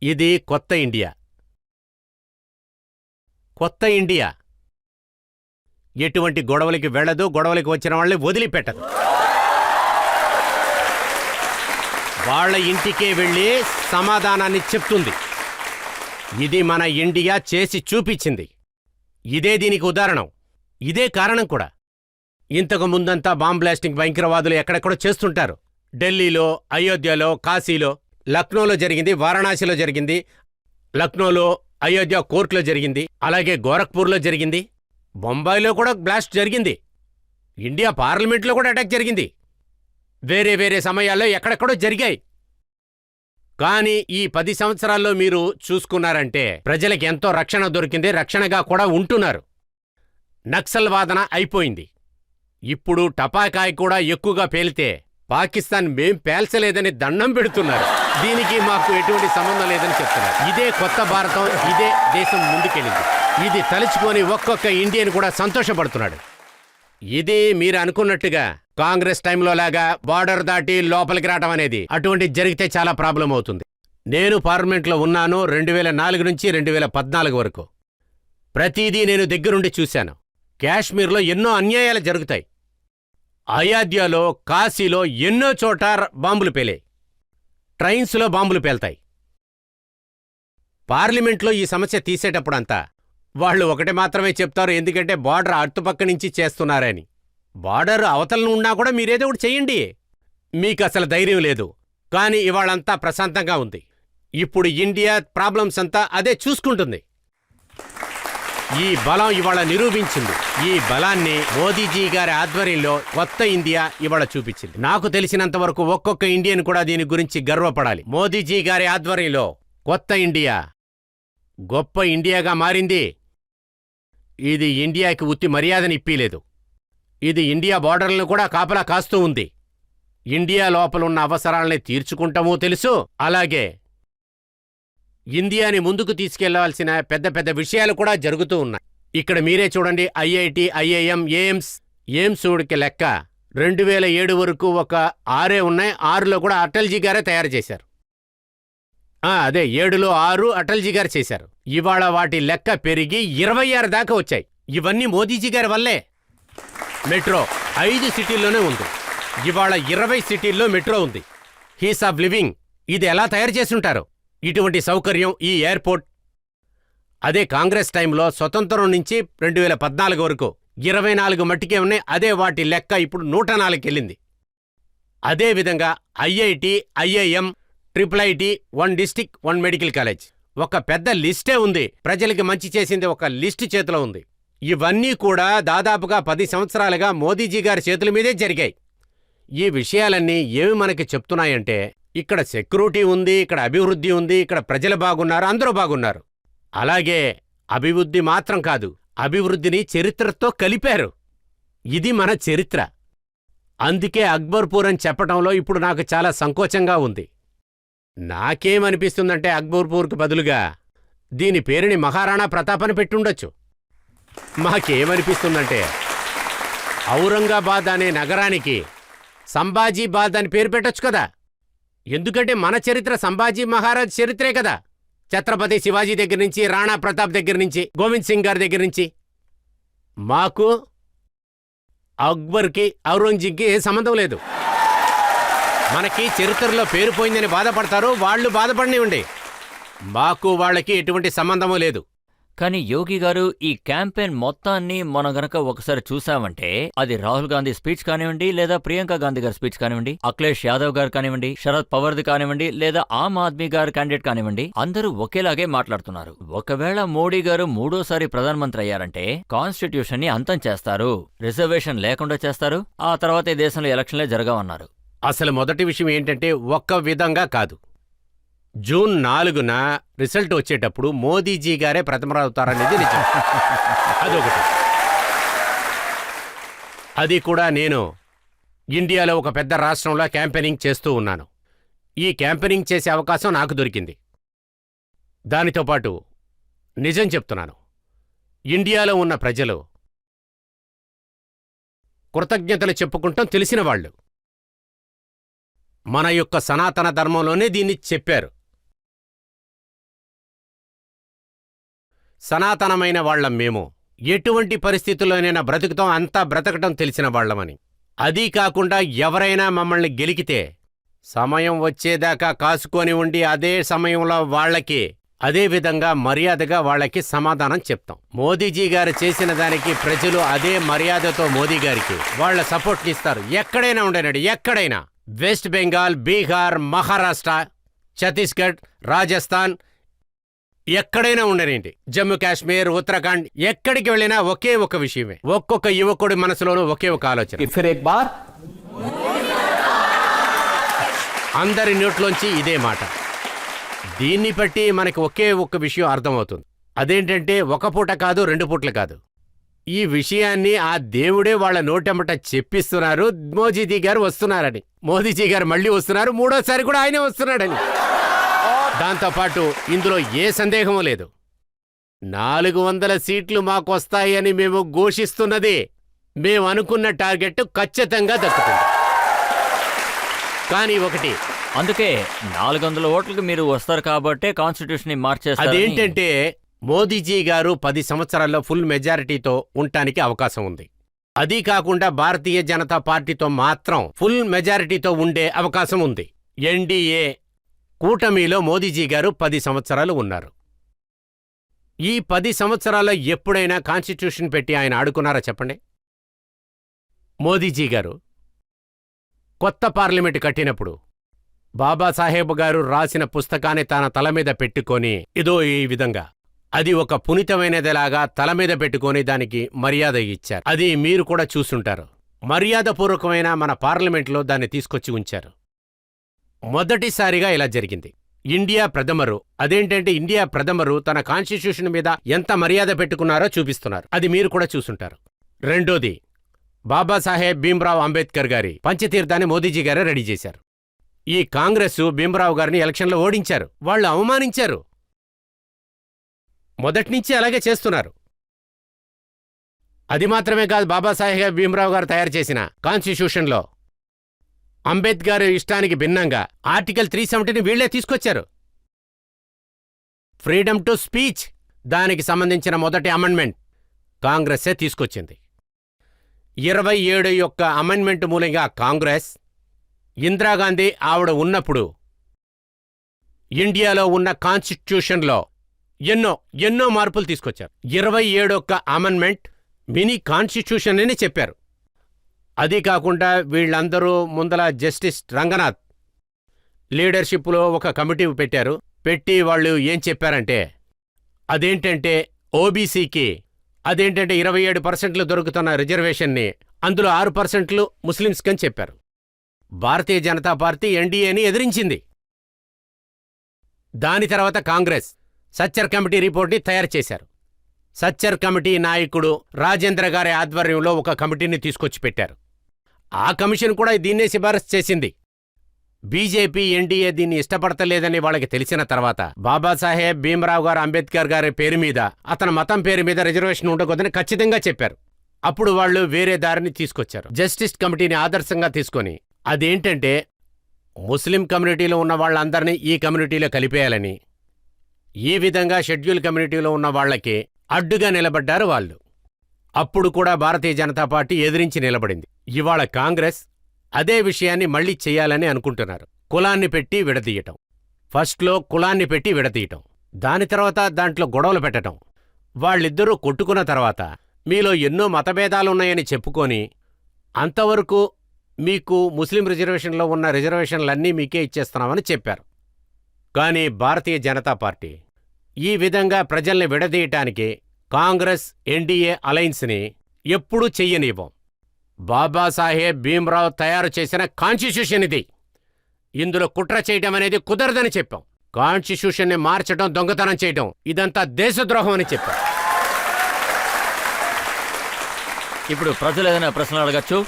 ఇది కొత్త ఇండియా. కొత్త ఇండియా ఎటువంటి గొడవలకి వెళ్ళదు, గొడవలకి వచ్చిన వాళ్ళని వదిలిపెట్టదు. వాళ్ళ ఇంటికే వెళ్ళి సమాధానాన్ని చెప్తుంది. ఇది మన ఇండియా చేసి చూపించింది. ఇదే దీనికి ఉదాహరణం. ఇదే కారణం కూడా. ఇంతకు ముందంతా బాంబ్ బ్లాస్టింగ్ భయంకరవాదులు ఎక్కడెక్కడో చేస్తుంటారు. ఢిల్లీలో, అయోధ్యలో, కాశీలో, లక్నోలో జరిగింది, వారణాసిలో జరిగింది, లక్నోలో, అయోధ్య కోర్టులో జరిగింది, అలాగే గోరఖ్పూర్లో జరిగింది, బొంబాయిలో కూడా బ్లాస్ట్ జరిగింది, ఇండియా పార్లమెంట్లో కూడా అటాక్ జరిగింది. వేరే వేరే సమయాల్లో ఎక్కడెక్కడో జరిగాయి. కానీ ఈ 10 సంవత్సరాల్లో మీరు చూసుకున్నారంటే ప్రజలకు ఎంతో రక్షణ దొరికింది, రక్షణగా కూడా ఉంటున్నారు. నక్సల్ వాదన అయిపోయింది. ఇప్పుడు టపాకాయ కూడా ఎక్కువగా పేలితే పాకిస్తాన్ మేం పేల్చలేదని దండం పెడుతున్నారు. దీనికి మాకు ఎటువంటి సంబంధం లేదని చెప్తున్నారు. ఇదే కొత్త భారతం. ఇదే దేశం ముందుకెళ్ళింది. ఇది తలుచుకొని ఒక్కొక్క ఇండియన్ కూడా సంతోషపడుతున్నాడు. ఇది మీరు అనుకున్నట్టుగా కాంగ్రెస్ టైంలో లాగా బార్డర్ దాటి లోపలికి రావడం అనేది అటువంటి జరిగితే చాలా ప్రాబ్లం అవుతుంది. నేను పార్లమెంట్లో ఉన్నాను 2004 నుంచి 2014 వరకు. ప్రతిదీ నేను దగ్గరుండి చూశాను. కాశ్మీర్లో ఎన్నో అన్యాయాలు జరుగుతాయి. అయోధ్యలో, కాశీలో ఎన్నో చోట బాంబులు పేలాయి. ట్రైన్స్లో బాంబులు పేల్తాయి. పార్లమెంట్లో ఈ సమస్య తీసేటప్పుడంతా వాళ్ళు ఒకటి మాత్రమే చెప్తారు, ఎందుకంటే బార్డర్ అటుపక్క నుంచి చేస్తున్నారని. బార్డర్ అవతలను ఉన్నా కూడా మీరేదో ఒకటి చెయ్యండి. మీకు అసలు ధైర్యం లేదు. కానీ ఇవాళంతా ప్రశాంతంగా ఉంది. ఇప్పుడు ఇండియా ప్రాబ్లమ్స్ అంతా అదే చూసుకుంటుంది. ఈ బలం ఇవాళ నిరూపించింది. ఈ బలాన్ని మోదీజీ గారి ఆధ్వర్యంలో కొత్త ఇండియా ఇవాళ చూపించింది. నాకు తెలిసినంత వరకు ఒక్కొక్క ఇండియన్ కూడా దీని గురించి గర్వపడాలి. మోదీజీ గారి ఆధ్వర్యంలో కొత్త ఇండియా గొప్ప ఇండియాగా మారింది. ఇది ఇండియాకి ఉత్తి మర్యాదని ఇప్పలేదు. ఇది ఇండియా బోర్డర్లను కూడా కాపలా కాస్తూ ఉంది. ఇండియా లోపలున్న అవసరాలని తీర్చుకుంటామో తెలుసు. అలాగే ఇండియాని ముందుకు తీసుకెళ్లాల్సిన పెద్ద పెద్ద విషయాలు కూడా జరుగుతూ ఉన్నాయి. ఇక్కడ మీరే చూడండి, ఐఐటి, ఐఐఎం, ఎయిమ్స్ ఉడికి లెక్క 2007 వరకు ఒక 6 ఉన్నాయి. 6లో కూడా అటల్జీ గారే తయారు చేశారు. అదే 7లో 6 అటల్జీ గారు చేశారు. ఇవాళ వాటి లెక్క పెరిగి 26 దాకా వచ్చాయి. ఇవన్నీ మోదీజీ గారి వల్లే. మెట్రో 5 సిటీల్లోనే ఉంది. ఇవాళ 20 సిటీల్లో మెట్రో ఉంది. హీస్ ఆఫ్ లివింగ్ ఇది ఎలా తయారు చేసుంటారు? ఇటువంటి సౌకర్యం ఈ ఎయిర్పోర్ట్. అదే కాంగ్రెస్ టైంలో స్వతంత్రం నుంచి 2014 వరకు 24 మట్టికే ఉన్నాయి. అదే వాటి లెక్క ఇప్పుడు 104కి వెళ్ళింది. అదేవిధంగా IIT, IIM, IIIT, 1 district 1 medical college, ఒక పెద్ద లిస్టే ఉంది. ప్రజలకి మంచి చేసింది ఒక లిస్టు చేతిలో ఉంది. ఇవన్నీ కూడా దాదాపుగా 10 సంవత్సరాలుగా మోదీజీ గారి చేతుల మీదే జరిగాయి. ఈ విషయాలన్నీ ఏమి మనకి చెప్తున్నాయంటే, ఇక్కడ సెక్యూరిటీ ఉంది, ఇక్కడ అభివృద్ధి ఉంది, ఇక్కడ ప్రజలు బాగున్నారు, అందరూ బాగున్నారు. అలాగే అభివృద్ధి మాత్రం కాదు, అభివృద్ధిని చరిత్రతో కలిపారు. ఇది మన చరిత్ర. అందుకే అక్బర్పూర్ అని చెప్పటంలో ఇప్పుడు నాకు చాలా సంకోచంగా ఉంది. నాకేమనిపిస్తుందంటే అక్బర్పూర్కు బదులుగా దీని పేరుని మహారాణా ప్రతాప్ అని పెట్టుండొచ్చు. మాకేమనిపిస్తుందంటే ఔరంగాబాద్ అనే నగరానికి సంభాజీబాద్ అని పేరు పెట్టొచ్చు కదా. ఎందుకంటే మన చరిత్ర సంభాజీ మహారాజ్ చరిత్రే కదా. ఛత్రపతి శివాజీ దగ్గర నుంచి, రాణా ప్రతాప్ దగ్గర నుంచి, గోవింద్ సింగ్ గారి దగ్గర నుంచి. మాకు అక్బర్కి, ఔరంగజేబ్కి ఏ సంబంధం లేదు. మనకి చరిత్రలో పేరు పోయిందని బాధపడతారు, వాళ్ళు బాధపడనివ్వండి. మాకు వాళ్ళకి ఎటువంటి సంబంధమూ లేదు. కానీ యోగి గారు, ఈ క్యాంపెయిన్ మొత్తాన్ని మనం గనక ఒకసారి చూసామంటే, అది రాహుల్ గాంధీ స్పీచ్ కానివ్వండి, లేదా ప్రియాంక గాంధీ గారి స్పీచ్ కానివ్వండి, అఖిలేష్ యాదవ్ గారు కానివ్వండి, శరద్ పవార్ది కానివ్వండి, లేదా ఆమ్ ఆద్మీ గారు క్యాండిడేట్ కానివ్వండి, అందరూ ఒకేలాగే మాట్లాడుతున్నారు. ఒకవేళ మోడీ గారు 3వ సారి ప్రధానమంత్రి అయ్యారంటే కాన్స్టిట్యూషన్ ని అంతం చేస్తారు, రిజర్వేషన్ లేకుండా చేస్తారు, ఆ తర్వాత ఈ దేశంలో ఎలక్షన్లే జరగవన్నారు. అసలు మొదటి విషయం ఏంటంటే, ఒక్క విధంగా కాదు. జూన్ 4న రిజల్ట్ వచ్చేటప్పుడు మోదీజీ గారే ప్రథమరవుతారనేది నిజం. అదొకటి. అది కూడా నేను ఇండియాలో ఒక పెద్ద రాష్ట్రంలో క్యాంపెయినింగ్ చేస్తూ ఉన్నాను. ఈ క్యాంపెయినింగ్ చేసే అవకాశం నాకు దొరికింది. దానితో పాటు నిజం చెప్తున్నాను, ఇండియాలో ఉన్న ప్రజలు కృతజ్ఞతలు చెప్పుకుంటాం తెలిసిన వాళ్ళు. మన యొక్క సనాతన ధర్మంలోనే దీన్ని చెప్పారు. సనాతనమైన వాళ్లం మేము, ఎటువంటి పరిస్థితుల్లోనైనా బ్రతుకుతాం, అంతా బ్రతకటం తెలిసిన వాళ్లమని. అదీ కాకుండా ఎవరైనా మమ్మల్ని గెలికితే సమయం వచ్చేదాకా కాసుకొని ఉండి అదే సమయంలో వాళ్లకి అదే విధంగా మర్యాదగా వాళ్లకి సమాధానం చెప్తాం. మోదీజీ గారు చేసిన దానికి ప్రజలు అదే మర్యాదతో మోదీ గారికి వాళ్ల సపోర్ట్నిస్తారు. ఎక్కడైనా ఉండేనండి, ఎక్కడైనా. వెస్ట్ బెంగాల్, బీహార్, మహారాష్ట్ర, ఛత్తీస్గఢ్, రాజస్థాన్, ఎక్కడైనా ఉండనండి, జమ్మూ కాశ్మీర్, ఉత్తరాఖండ్, ఎక్కడికి వెళ్ళినా ఒకే ఒక విషయమే. ఒక్కొక్క యువకుడి మనసులోనూ ఒకే ఒక ఆలోచన. అందరి నోట్లోంచి ఇదే మాట. దీన్ని బట్టి మనకి ఒకే ఒక్క విషయం అర్థమవుతుంది. అదేంటంటే, ఒక పూట కాదు, 2 పూటలు కాదు. ఈ విషయాన్ని ఆ దేవుడే వాళ్ళ నోటెమ్మట చెప్పిస్తున్నారు. మోదీజీ గారు వస్తున్నారని, మోదీజీ గారు మళ్ళీ వస్తున్నారు, 3వ సారి కూడా ఆయనే వస్తున్నాడని. దాంతోపాటు ఇందులో ఏ సందేహమూ లేదు. 400 సీట్లు మాకొస్తాయని మేము ఘోషిస్తున్నది, మేము అనుకున్న టార్గెట్ ఖచ్చితంగా దక్కుతుంది. కానీ ఒకటి, అందుకే 400 ఓట్లకు మీరు వస్తారు కాబట్టే కాన్స్టిట్యూషన్ ని మార్చేస్తారు. అదేంటంటే, మోదీజీ గారు 10 సంవత్సరాల్లో ఫుల్ మెజారిటీతో ఉండటానికి అవకాశం ఉంది. అదీ కాకుండా భారతీయ జనతా పార్టీతో మాత్రం ఫుల్ మెజారిటీతో ఉండే అవకాశం ఉంది. ఎన్డీఏ కూటమిలో మోదీజీ గారు 10 సంవత్సరాలు ఉన్నారు. ఈ 10 సంవత్సరాల్లో ఎప్పుడైనా కాన్స్టిట్యూషన్ పెట్టి ఆయన ఆడుకున్నారా చెప్పండి? మోదీజీ గారు కొత్త పార్లమెంటు కట్టినప్పుడు బాబాసాహెబ్ గారు రాసిన పుస్తకాన్ని తన తల మీద పెట్టుకొని ఇదో ఈ విధంగా అది ఒక పునీతమైనదిలాగా తల మీద పెట్టుకొని దానికి మర్యాద ఇచ్చారు. అది మీరు కూడా చూసుంటారు. మర్యాదపూర్వకమైన మన పార్లమెంట్లో దాన్ని తీసుకొచ్చి ఉంచారు. మొదటిసారిగా ఇలా జరిగింది. ఇండియా ప్రథమరు, అదేంటంటే ఇండియా ప్రథమరు తన కాన్స్టిట్యూషన్ మీద ఎంత మర్యాద పెట్టుకున్నారో చూపిస్తున్నారు. అది మీరు కూడా చూసుంటారు. రెండోది, బాబాసాహెబ్ భీమ్రావ్ అంబేద్కర్ గారి పంచతీర్థాన్ని మోదీజీ గారే రెడీ చేశారు. ఈ కాంగ్రెస్ భీమ్రావ్ గారిని ఎలక్షన్లో ఓడించారు. వాళ్ళు అవమానించారు. మొదట్నుంచి అలాగే చేస్తున్నారు. అది మాత్రమే కాదు, బాబాసాహెబ్ భీమ్రావ్ గారు తయారు చేసిన కాన్స్టిట్యూషన్లో అంబేద్కర్ ఇష్టానికి భిన్నంగా ఆర్టికల్ 370ని వీళ్లే తీసుకొచ్చారు. ఫ్రీడమ్ టు స్పీచ్, దానికి సంబంధించిన మొదటి అమెండ్మెంట్ కాంగ్రెస్సే తీసుకొచ్చింది. 27 యొక్క అమెండ్మెంట్ మూలంగా కాంగ్రెస్, ఇందిరాగాంధీ ఆవిడ ఉన్నప్పుడు ఇండియాలో ఉన్న కాన్స్టిట్యూషన్లో ఎన్నో మార్పులు తీసుకొచ్చారు. 27 యొక్క అమెండ్మెంట్ మినీ కాన్స్టిట్యూషన్ అని చెప్పారు. అది కాకుండా వీళ్ళందరూ ముందల జస్టిస్ రంగనాథ్ లీడర్షిప్లో ఒక కమిటీ పెట్టారు. పెట్టి వాళ్ళు ఏం చెప్పారంటే, అదేంటంటే ఓబీసీకి 27% దొరుకుతున్న రిజర్వేషన్ని అందులో 6% ముస్లింస్కని చెప్పారు. భారతీయ జనతా పార్టీ ఎన్డీఏని ఎదిరించింది. దాని తర్వాత కాంగ్రెస్ సచ్చర్ కమిటీ రిపోర్ట్ని తయారు చేశారు. సచ్చర్ కమిటీ నాయకుడు రాజేంద్ర గారి ఆధ్వర్యంలో ఒక కమిటీని తీసుకొచ్చి పెట్టారు. ఆ కమిషన్ కూడా దీన్నే సిఫారసు చేసింది. బీజేపీ, ఎన్డీఏ దీన్ని ఇష్టపడతలేదని వాళ్ళకి తెలిసిన తర్వాత బాబాసాహెబ్ భీమ్రావ్ గారు అంబేద్కర్ గారి పేరు మీద, అతని మతం పేరు మీద రిజర్వేషన్ ఉండకూడదని ఖచ్చితంగా చెప్పారు. అప్పుడు వాళ్ళు వేరే దారిని తీసుకొచ్చారు. జస్టిస్ కమిటీని ఆదర్శంగా తీసుకొని, అదేంటంటే ముస్లిం కమ్యూనిటీలో ఉన్న వాళ్ళందరినీ ఈ కమ్యూనిటీలో కలిపేయాలని, ఈ విధంగా షెడ్యూల్ కమ్యూనిటీలో ఉన్న వాళ్లకి అడ్డుగా నిలబడ్డారు వాళ్ళు. అప్పుడు కూడా భారతీయ జనతా పార్టీ ఎదిరించి నిలబడింది. ఇవాళ కాంగ్రెస్ అదే విషయాన్ని మళ్లీ చెయ్యాలని అనుకుంటున్నారు. కులాన్ని పెట్టి విడదీయటం, ఫస్ట్లో కులాన్ని పెట్టి విడదీయటం, దాని తర్వాత దాంట్లో గొడవలు పెట్టటం, వాళ్ళిద్దరూ కొట్టుకున్న తర్వాత మీలో ఎన్నో మతభేదాలున్నాయని చెప్పుకొని అంతవరకు మీకు ముస్లిం రిజర్వేషన్లో ఉన్న రిజర్వేషన్లన్నీ మీకే ఇచ్చేస్తున్నామని చెప్పారు. కానీ భారతీయ జనతా పార్టీ ఈ విధంగా ప్రజల్ని విడదీయటానికి కాంగ్రెస్, ఎన్డీఏ అలయన్స్ని ఎప్పుడూ చెయ్యనివ్వం. బాబాసాహెబ్ భీమ్రావ్ తయారు చేసిన కాన్స్టిట్యూషన్ ఇది. ఇందులో కుట్ర చేయటం అనేది కుదరదని చెప్పాం. కాన్స్టిట్యూషన్ని మార్చడం, దొంగతనం చేయటం, ఇదంతా దేశద్రోహం అని చెప్పాం. ఇప్పుడు ప్రజలు ఏదైనా ప్రశ్నలు అడగచ్చు.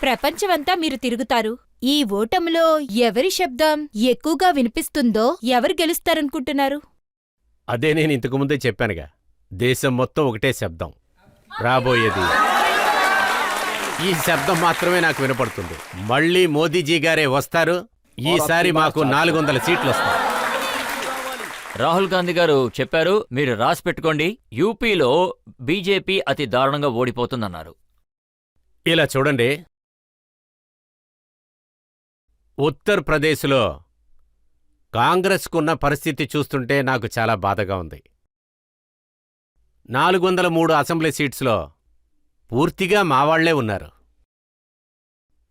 ప్రపంచమంతా మీరు తిరుగుతారు. ఈ ఓటమిలో ఎవరి శబ్దం ఎక్కువగా వినిపిస్తుందో ఎవరు గెలుస్తారనుకుంటున్నారు? అదే నేను ఇంతకుముందే చెప్పానుగా, దేశం మొత్తం ఒకటే శబ్దం రాబోయేది. ఈ శబ్దం మాత్రమే నాకు వినపడుతుంది. మళ్ళీ మోదీజీ గారే వస్తారు. ఈసారి మాకు 400 సీట్లు వస్తాయి. రాహుల్ గాంధీ గారు చెప్పారు, మీరు రాసి పెట్టుకోండి, యూపీలో బీజేపీ అతి దారుణంగా ఓడిపోతుందన్నారు. ఇలా చూడండి, ఉత్తరప్రదేశ్లో కాంగ్రెస్కున్న పరిస్థితి చూస్తుంటే నాకు చాలా బాధగా ఉంది. 403 అసెంబ్లీ సీట్స్లో పూర్తిగా మావాళ్లే ఉన్నారు.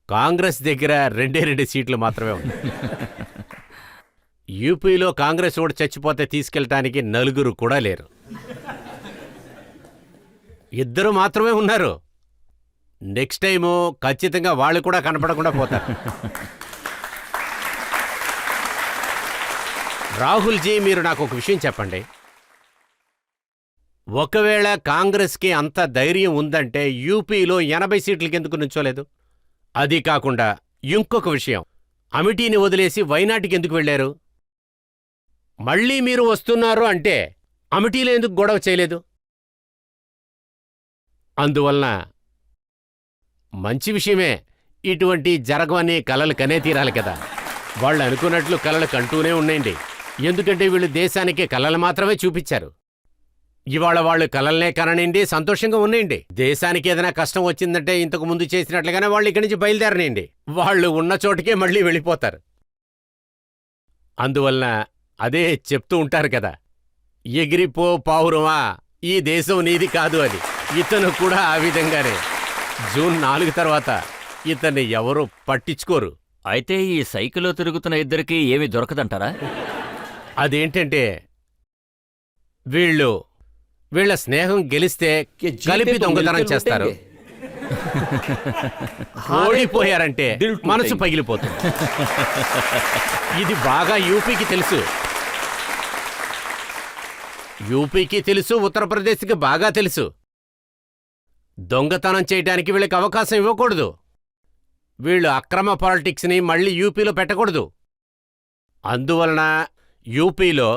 కాంగ్రెస్ దగ్గర 2 సీట్లు మాత్రమే ఉన్నాయి. యూపీలో కాంగ్రెస్ ఓడి చచ్చిపోతే తీసుకెళ్ళటానికి 4 కూడా లేరు. 2 మాత్రమే ఉన్నారు. నెక్స్ట్ టైము ఖచ్చితంగా వాళ్ళు కూడా కనపడకుండా పోతారు. రాహుల్జీ, మీరు నాకు ఒక విషయం చెప్పండి. ఒకవేళ కాంగ్రెస్కి అంత ధైర్యం ఉందంటే యూపీలో 80 సీట్లకి ఎందుకు నుంచోలేదు? అది కాకుండా ఇంకొక విషయం, అమిటీని వదిలేసి వైనాటికి ఎందుకు వెళ్లారు? మళ్ళీ మీరు వస్తున్నారు అంటే అమిటీలో ఎందుకు గొడవ చేయలేదు? అందువలన మంచి విషయమే, ఇటువంటి జరగవని కలలు కనే తీరాలి కదా. వాళ్ళు అనుకున్నట్లు కలలు కంటూనే ఉన్నాయండి. ఎందుకంటే వీళ్ళు దేశానికి కలలు మాత్రమే చూపించారు. ఇవాళ వాళ్ళు కలల్నే కననండి, సంతోషంగా ఉన్నాయండి. దేశానికి ఏదైనా కష్టం వచ్చిందంటే ఇంతకు ముందు చేసినట్లుగానే వాళ్ళు ఇక్కడి నుంచి బయలుదేరనండి. వాళ్ళు ఉన్న చోటుకే మళ్ళీ వెళ్ళిపోతారు. అందువలన అదే చెప్తూ ఉంటారు కదా, ఎగిరిపో పావురమా, ఈ దేశం నీది కాదు అని. ఇతను కూడా ఆ విధంగానే. జూన్ 4 తర్వాత ఇతన్ని ఎవరూ పట్టించుకోరు. అయితే ఈ సైకిల్లో తిరుగుతున్న ఇద్దరికీ ఏమీ దొరకదంటారా? అదేంటంటే వీళ్ళు వీళ్ళ స్నేహం గెలిస్తే कि जीते కలిపి तो దొంగతనం मिलके చేస్తారు, लूटेंगे। हारे तो ఓడిపోయారంటే दिल टूटेंगे। మనసు పగిలిపోతుంది. ఇది బాగా యూపీకి తెలుసు. యూపీకి తెలుసు, ఉత్తరప్రదేశ్కి బాగా తెలుసు. దొంగతనం చేయడానికి వీళ్ళకి అవకాశం ఇవ్వకూడదు. వీళ్ళు అక్రమ పాలిటిక్స్ని మళ్ళీ యూపీలో పెట్టకూడదు. అందువలన యూపీలో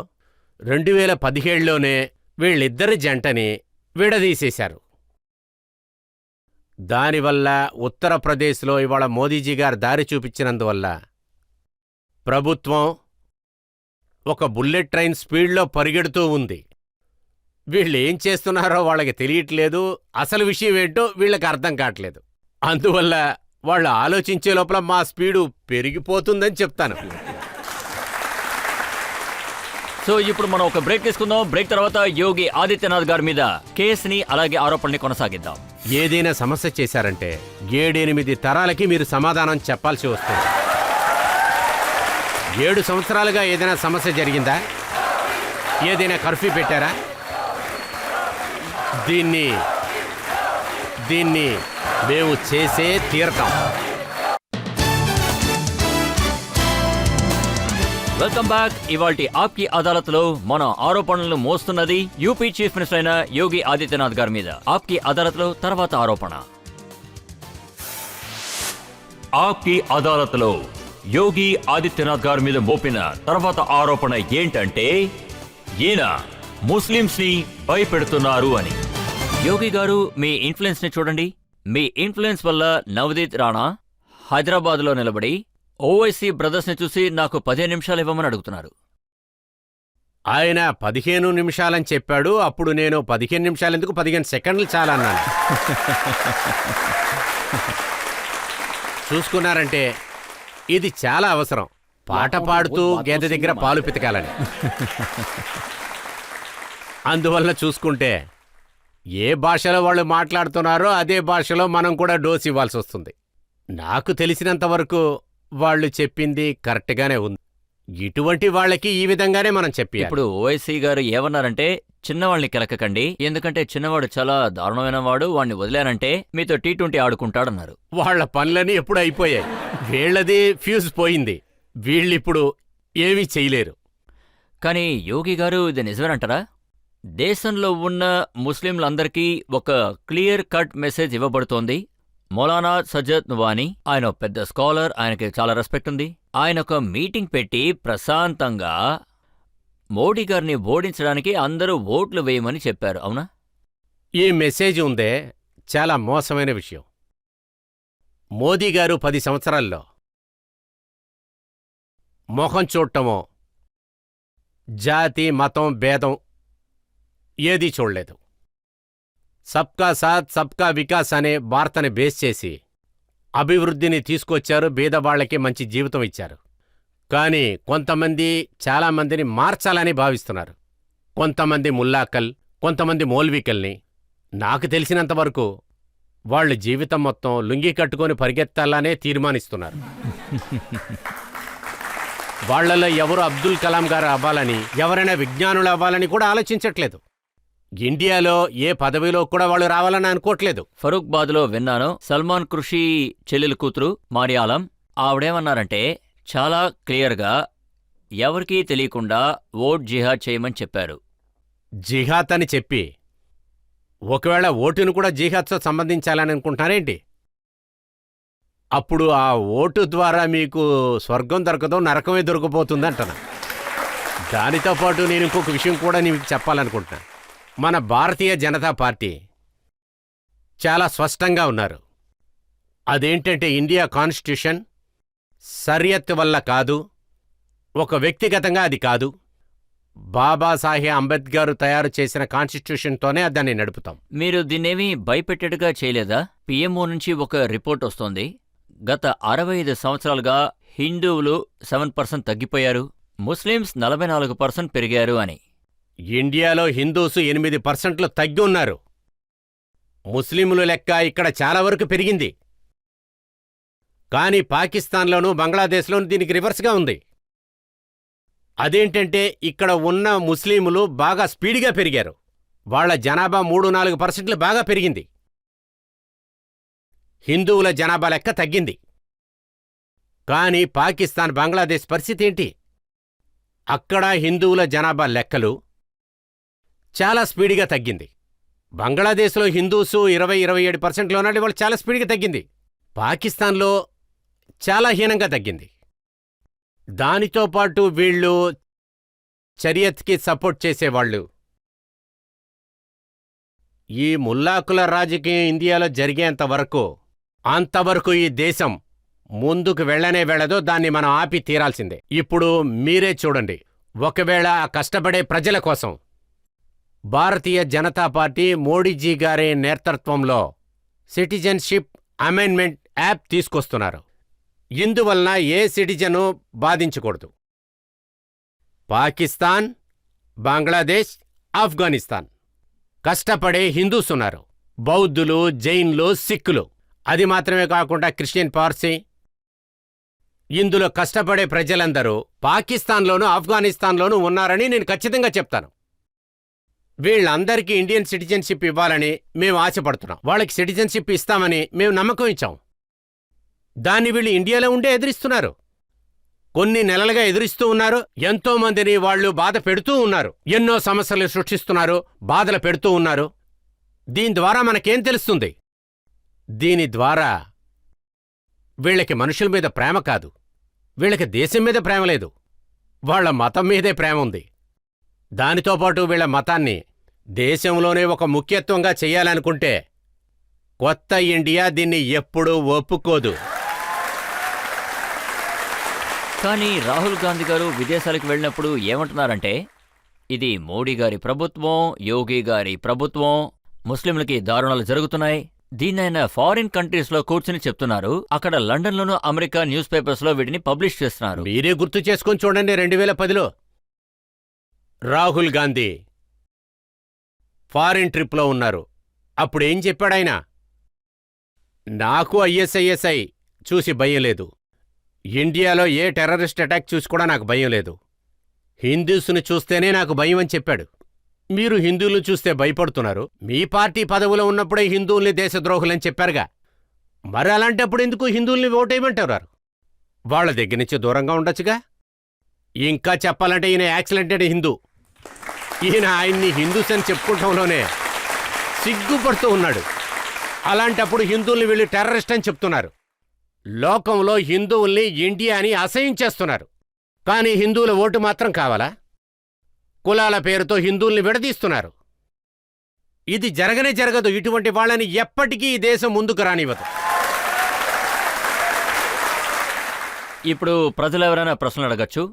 2017లోనే వీళ్ళిద్దరి జంటని విడదీసేశారు. దానివల్ల ఉత్తరప్రదేశ్లో ఇవాళ మోదీజీ గారు దారి చూపించినందువల్ల ప్రభుత్వం ఒక బుల్లెట్ ట్రైన్ స్పీడ్లో పరిగెడుతూ ఉంది. వీళ్ళేం చేస్తున్నారో వాళ్ళకి తెలియట్లేదు, అసలు విషయం ఏంటో వీళ్ళకి అర్థం కావట్లేదు. అందువల్ల వాళ్ళు ఆలోచించే లోపల మా స్పీడు పెరిగిపోతుందని చెప్తాను. సో ఇప్పుడు మనం ఒక బ్రేక్ తీసుకుందాం. బ్రేక్ తర్వాత యోగి ఆదిత్యనాథ్ గారి మీద కేసుని అలాగే ఆరోపణల్ని కొనసాగిద్దాం. ఏదైనా సమస్య చేశారంటే 7-8 తరాలకి మీరు సమాధానం చెప్పాల్సి వస్తుంది. 7 సంవత్సరాలుగా ఏదైనా సమస్య జరిగిందా? ఏదైనా కర్ఫ్యూ పెట్టారా? దీన్ని మేము చేసే తీరతాం. Welcome back. ఇవాల్టి ఆప్కి అదాలత్లో మన ఆరోపణలను మోస్తున్నది యూపీ చీఫ్ మినిస్టర్ అయిన యోగి ఆదిత్యనాథ్ గారి మీద. ఆప్కి అదాలత్లో తర్వాత ఆరోపణ. ఆప్కి అదాలత్లో యోగి ఆదిత్యనాథ్ గారి మీద మోపిన తర్వాత ఆరోపణ ఏంటంటే ఈయన ముస్లింస్ ని భయపెడుతున్నారు అని. యోగి గారు, మీ ఇన్ఫ్లుయెన్స్ ని చూడండి. మీ ఇన్ఫ్లుయెన్స్ వల్ల నవదీప్ రాణా హైదరాబాద్లో నిలబడి ఓవైసీ బ్రదర్స్ ని చూసి నాకు 15 నిమిషాలు ఇవ్వమని అడుగుతున్నారు. ఆయన 15 నిమిషాలని చెప్పాడు. అప్పుడు నేను 15 నిమిషాలెందుకు, 15 సెకండ్లు చాలన్నాను. చూసుకున్నారంటే ఇది చాలా అవసరం. పాట పాడుతూ గేదె దగ్గర పాలు పితకాలని. అందువల్ల చూసుకుంటే ఏ భాషలో వాళ్ళు మాట్లాడుతున్నారో అదే భాషలో మనం కూడా డోస్ ఇవ్వాల్సి వస్తుంది. నాకు తెలిసినంతవరకు వాళ్ళు చెప్పింది కరెక్ట్గానే ఉంది. ఇటువంటి వాళ్ళకి ఈ విధంగానే మనం చెప్పాలి. ఇప్పుడు ఓవైసీ గారు ఏమన్నారంటే చిన్నవాళ్ళని కెలకకండి, ఎందుకంటే చిన్నవాడు చాలా దారుణమైన వాడు, వాడిని వదిలేనంటే మీతో T20 ఆడుకుంటాడన్నారు. వాళ్ళ పనులని ఎప్పుడు అయిపోయాయి. వీళ్ళది ఫ్యూజ్ పోయింది. వీళ్ళిప్పుడు ఏమీ చేయలేరు. కానీ యోగి గారు, ఇది నిజమేనంటారా? దేశంలో ఉన్న ముస్లింలందరికీ ఒక క్లియర్ కట్ మెసేజ్ ఇవ్వబడుతోంది. మౌలానా సజ్జద్ నువాని, ఆయన పెద్ద స్కాలర్, ఆయనకి చాలా రెస్పెక్ట్ ఉంది. ఆయన ఒక మీటింగ్ పెట్టి ప్రశాంతంగా మోడీ గారిని ఓడించడానికి అందరూ ఓట్లు వేయమని చెప్పారు. అవునా? ఈ మెసేజ్ ఉందే చాలా మోసమైన విషయం. మోదీ గారు 10 సంవత్సరాల్లో మొహం చూడటమో జాతి మతం భేదం ఏదీ చూడలేదు. సబ్కా సాత్ సబ్కా వికాస్ అనే వార్తని బేస్ చేసి అభివృద్ధిని తీసుకొచ్చారు. బీదవాళ్లకి మంచి జీవితం ఇచ్చారు. కానీ కొంతమంది చాలామందిని మార్చాలని భావిస్తున్నారు. కొంతమంది ముల్లాకల్, కొంతమంది మౌల్వీకల్ని. నాకు తెలిసినంతవరకు వాళ్ళు జీవితం మొత్తం లుంగీ కట్టుకొని పరిగెత్తాలనే తీర్మానిస్తున్నారు. వాళ్లలో ఎవరు అబ్దుల్ కలాం గారు అవ్వాలని, ఎవరైనా విజ్ఞానులు అవ్వాలని కూడా ఆలోచించట్లేదు. ఇండియాలో ఏ పదవిలో కూడా వాళ్ళు రావాలని అనుకోవట్లేదు. ఫరూక్బాద్లో విన్నాను, సల్మాన్ ఖుర్షీ చెల్లెలు కూతురు మారియాలం, ఆవిడేమన్నారంటే చాలా క్లియర్గా ఎవరికీ తెలియకుండా ఓట్ జిహాద్ చేయమని చెప్పారు. జిహాద్ అని చెప్పి ఒకవేళ ఓటును కూడా జిహాద్తో సంబంధించాలని అనుకుంటున్నారేంటి? అప్పుడు ఆ ఓటు ద్వారా మీకు స్వర్గం దొరకదో నరకమే దొరకపోతుందంటున్నా. దానితో పాటు నేను ఇంకొక విషయం కూడా నీకు చెప్పాలనుకుంటున్నాను. మన భారతీయ జనతా పార్టీ చాలా స్పష్టంగా ఉన్నారు. అదేంటంటే ఇండియా కాన్స్టిట్యూషన్ షరియత్ వల్ల కాదు, ఒక వ్యక్తిగతంగా అది కాదు, బాబాసాహెబ్ అంబేద్కర్ తయారు చేసిన కాన్స్టిట్యూషన్తోనే దాన్ని నడుపుతాం. మీరు దీన్నేమీ భయపెట్టేట్టుగా చేయలేదా? పిఎంఓ నుంచి ఒక రిపోర్ట్ వస్తోంది. గత 65 సంవత్సరాలుగా హిందువులు 7% తగ్గిపోయారు, ముస్లిమ్స్ 44% పెరిగారు అని. ఇండియాలో హిందూసు 8% తగ్గి ఉన్నారు. ముస్లింలు లెక్క ఇక్కడ చాలా వరకు పెరిగింది. కానీ పాకిస్తాన్లోనూ బంగ్లాదేశ్లోనూ దీనికి రివర్స్గా ఉంది. అదేంటంటే ఇక్కడ ఉన్న ముస్లింలు బాగా స్పీడ్గా పెరిగారు. వాళ్ళ జనాభా 3-4% బాగా పెరిగింది. హిందువుల జనాభా లెక్క తగ్గింది. కానీ పాకిస్తాన్, బంగ్లాదేశ్ పరిస్థితి ఏంటి? అక్కడ హిందువుల జనాభా లెక్కలు చాలా స్పీడ్గా తగ్గింది. బంగ్లాదేశ్లో హిందూసు 20-27%లో ఉన్నాడు, వాళ్ళు చాలా స్పీడ్గా తగ్గింది. పాకిస్తాన్లో చాలా హీనంగా తగ్గింది. దానితో పాటు వీళ్ళు షరియత్కి సపోర్ట్ చేసేవాళ్ళు. ఈ ముల్లాకుల రాజకీయం ఇండియాలో జరిగేంత వరకు అంతవరకు ఈ దేశం ముందుకు వెళ్ళనే వెళ్ళదో, దాన్ని మనం ఆపి తీరాల్సిందే. ఇప్పుడు మీరే చూడండి, ఒకవేళ ఆ కష్టపడే ప్రజల కోసం భారతీయ జనతా పార్టీ మోడీజీ గారి నేతృత్వంలో సిటిజన్షిప్ అమెండ్మెంట్ యాప్ తీసుకొస్తున్నారు. ఇందువలన ఏ సిటిజను బాధించకూడదు. పాకిస్తాన్, బంగ్లాదేశ్, ఆఫ్ఘనిస్తాన్ కష్టపడే హిందూస్ ఉన్నారు. బౌద్ధులు, జైన్లు, సిక్కులు, అది మాత్రమే కాకుండా క్రిస్టియన్, పార్సీ. ఇందులో కష్టపడే ప్రజలందరూ పాకిస్తాన్లోనూ ఆఫ్ఘనిస్తాన్లోనూ ఉన్నారని నేను ఖచ్చితంగా చెప్తాను. వీళ్ళందరికీ ఇండియన్ సిటిజన్షిప్ ఇవ్వాలని మేము ఆశపడుతున్నాం. వాళ్ళకి సిటిజన్షిప్ ఇస్తామని మేము నమ్మకం ఇచ్చాం. దాన్ని వీళ్ళు ఇండియాలో ఉండే ఎదిరిస్తున్నారు. కొన్ని నెలలుగా ఎదురిస్తూ ఉన్నారు. ఎంతో మందిని వాళ్ళు బాధ పెడుతూ ఉన్నారు. ఎన్నో సమస్యలు సృష్టిస్తున్నారు, బాధలు పెడుతూ ఉన్నారు. దీని ద్వారా మనకేం తెలుస్తుంది? దీని ద్వారా వీళ్ళకి మనుషుల మీద ప్రేమ కాదు, వీళ్ళకి దేశం మీద ప్రేమ లేదు, వాళ్ళ మతం మీదే ప్రేమ ఉంది. దానితో పాటు వీళ్ళ మతాన్ని దేశంలోనే ఒక ముఖ్యత్వంగా చెయ్యాలనుకుంటే కొత్త ఇండియా దీన్ని ఎప్పుడూ ఒప్పుకోదు. కానీ రాహుల్ గాంధీ గారు విదేశాలకు వెళ్ళినప్పుడు ఏమంటున్నారంటే, ఇది మోడీ గారి ప్రభుత్వం, యోగి గారి ప్రభుత్వం, ముస్లింలకి దారుణాలు జరుగుతున్నాయి. దీన్నైనా ఫారిన్ కంట్రీస్లో కూర్చుని చెప్తున్నారు. అక్కడ లండన్లోనూ అమెరికా న్యూస్ పేపర్స్లో వీటిని పబ్లిష్ చేస్తున్నారు. మీరే గుర్తు చేసుకొని చూడండి, 2010లో రాహుల్ గాంధీ ఫారిన్ ట్రిప్లో ఉన్నారు. అప్పుడేం చెప్పాడాయన? నాకు ISIS చూసి భయం లేదు, ఇండియాలో ఏ టెర్రరిస్ట్ అటాక్ చూసి కూడా నాకు భయం లేదు, హిందూస్ని చూస్తేనే నాకు భయం అని చెప్పాడు. మీరు హిందువులను చూస్తే భయపడుతున్నారు. మీ పార్టీ పదవిలో ఉన్నప్పుడే హిందువుల్ని దేశద్రోహులని చెప్పారుగా. మరి అలాంటప్పుడు ఎందుకు హిందువుల్ని ఓటేయమంటారు? వాళ్ళ దగ్గర నుంచి దూరంగా ఉండొచ్చుగా. ఇంకా చెప్పాలంటే ఈయన యాక్సిలెంటెడ్ హిందూ. ఈయన ఆయన్ని హిందూస్ అని చెప్పుకుంటంలోనే సిగ్గుపడుతూ ఉన్నాడు. అలాంటప్పుడు హిందువుల్ని వీళ్ళు టెర్రరిస్ట్ అని చెప్తున్నారు. లోకంలో హిందువుల్ని ఇండియా అని అసహించేస్తున్నారు. కానీ హిందువుల ఓటు మాత్రం కావాలా? కులాల పేరుతో హిందువుల్ని విడదీస్తున్నారు. ఇది జరగనే జరగదు. ఇటువంటి వాళ్ళని ఎప్పటికీ ఈ దేశం ముందుకు రానివ్వదు. ఇప్పుడు ప్రజలు ఎవరైనా ప్రశ్నలు అడగచ్చు.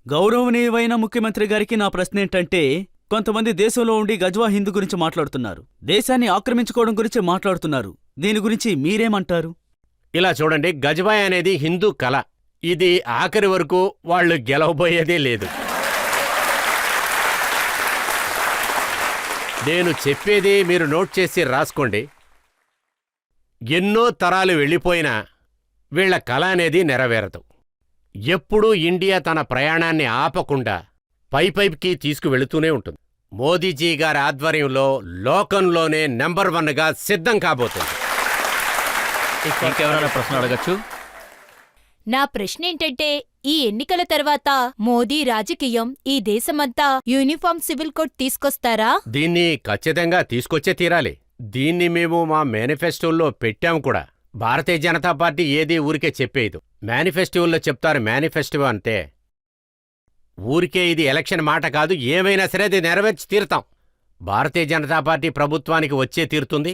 గౌరవనీయమైన ముఖ్యమంత్రి గారికి నా ప్రశ్న ఏంటంటే, కొంతమంది దేశంలో ఉండి గజ్వా హిందూ గురించి మాట్లాడుతున్నారు, దేశాన్ని ఆక్రమించుకోవడం గురించి మాట్లాడుతున్నారు. దీని గురించి మీరేమంటారు? ఇలా చూడండి, గజ్వాయ్ అనేది హిందూ కళ. ఇది ఆఖరి వరకు వాళ్ళు గెలవబోయేదే లేదు. నేను చెప్పేది మీరు నోట్ చేసి రాసుకోండి. ఎన్నో తరాలు వెళ్ళిపోయినా వీళ్ల కళ అనేది నెరవేరదు. ఎప్పుడూ ఇండియా తన ప్రయాణాన్ని ఆపకుండా పైపైకి తీసుకువెళుతూనే ఉంటుంది. మోదీజీ గారి ఆధ్వర్యంలో లోకంలోనే నెంబర్ 1గా సిద్ధం కాబోతుంది. ఇంకెవరైనా ప్రశ్న అడగచ్చు. నా ప్రశ్న ఏంటంటే, ఈ ఎన్నికల తర్వాత మోదీ రాజకీయం ఈ దేశమంతా యూనిఫామ్ సివిల్ కోడ్ తీసుకొస్తారా? దీన్ని ఖచ్చితంగా తీసుకొచ్చే తీరాలి. దీన్ని మేము మా మేనిఫెస్టోల్లో పెట్టాం కూడా. భారతీయ జనతా పార్టీ ఏదీ ఊరికే చెప్పేది. మేనిఫెస్టోల్లో చెప్తారు. మేనిఫెస్టో అంటే ఊరికే ఇది ఎలక్షన్ మాట కాదు. ఏమైనా సరే అది నెరవేర్చి తీరుతాం. భారతీయ జనతా పార్టీ ప్రభుత్వానికి వచ్చే తీరుతుంది.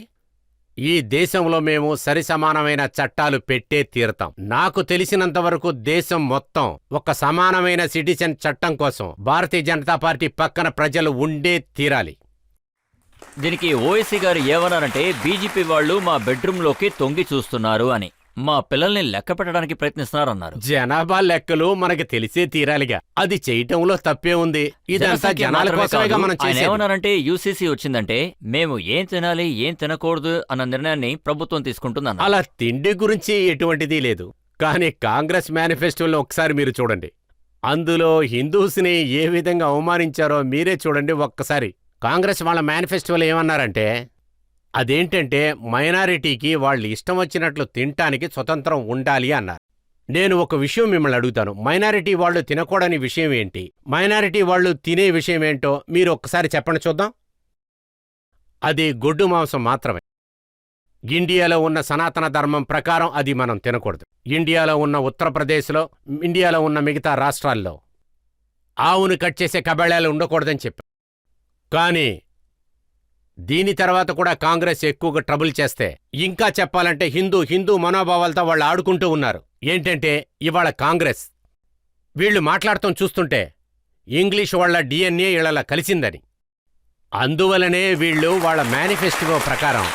ఈ దేశంలో మేము సరిసమానమైన చట్టాలు పెట్టే తీరుతాం. నాకు తెలిసినంతవరకు దేశం మొత్తం ఒక సమానమైన సిటిజన్ చట్టం కోసం భారతీయ జనతా పార్టీ పక్కన ప్రజలు ఉండే తీరాలి. దీనికి ఓవైసీ గారు ఏమన్నారంటే, బీజేపీ వాళ్ళు మా బెడ్రూమ్లోకి తొంగి చూస్తున్నారు అని, మా పిల్లల్ని లెక్క పెట్టడానికి ప్రయత్నిస్తున్నారన్నారు. జనాభా లెక్కలు మనకి తెలిసే తీరాలిగా. అది చేయటంలో తప్పే ఉంది. ఇదంతా జనాల కోసమేగా మనం ఆయన చేసేది. ఏమన్నారంటే, యూసీసీ వచ్చిందంటే మేము ఏం తినాలి ఏం తినకూడదు అన్న నిర్ణయాన్ని ప్రభుత్వం తీసుకుంటుందన్నారు. అలా తిండి గురించి ఎటువంటిది లేదు. కానీ కాంగ్రెస్ మేనిఫెస్టోలో ఒకసారి మీరు చూడండి. అందులో హిందూస్ని ఏ విధంగా అవమానించారో మీరే చూడండి ఒక్కసారి. కాంగ్రెస్ వాళ్ళ మేనిఫెస్టోలో ఏమన్నారంటే అదేంటంటే మైనారిటీకి వాళ్ళు ఇష్టం వచ్చినట్లు తినటానికి స్వతంత్రం ఉండాలి అన్నారు. నేను ఒక విషయం మిమ్మల్ని అడుగుతాను, మైనారిటీ వాళ్ళు తినకూడని విషయం ఏంటి, మైనారిటీ వాళ్ళు తినే విషయం ఏంటో మీరు ఒక్కసారి చెప్పండి చూద్దాం. అది గొడ్డు మాంసం మాత్రమే. ఇండియాలో ఉన్న సనాతన ధర్మం ప్రకారం అది మనం తినకూడదు. ఇండియాలో ఉన్న ఉత్తరప్రదేశ్లో, ఇండియాలో ఉన్న మిగతా రాష్ట్రాల్లో ఆవును కట్ చేసే కబళాలు ఉండకూడదని చెప్పారు. కానీ దీని తర్వాత కూడా కాంగ్రెస్ ఎక్కువగా ట్రబుల్ చేస్తే, ఇంకా చెప్పాలంటే హిందూ మనోభావాలతో వాళ్ళు ఆడుకుంటూ ఉన్నారు. ఏంటంటే ఇవాళ కాంగ్రెస్ వీళ్ళు మాట్లాడటం చూస్తుంటే ఇంగ్లీష్ వాళ్ళ డిఎన్ఏ ఇళ్లలా కలిసిందని. అందువలనే వీళ్ళు వాళ్ళ మేనిఫెస్టో ప్రకారం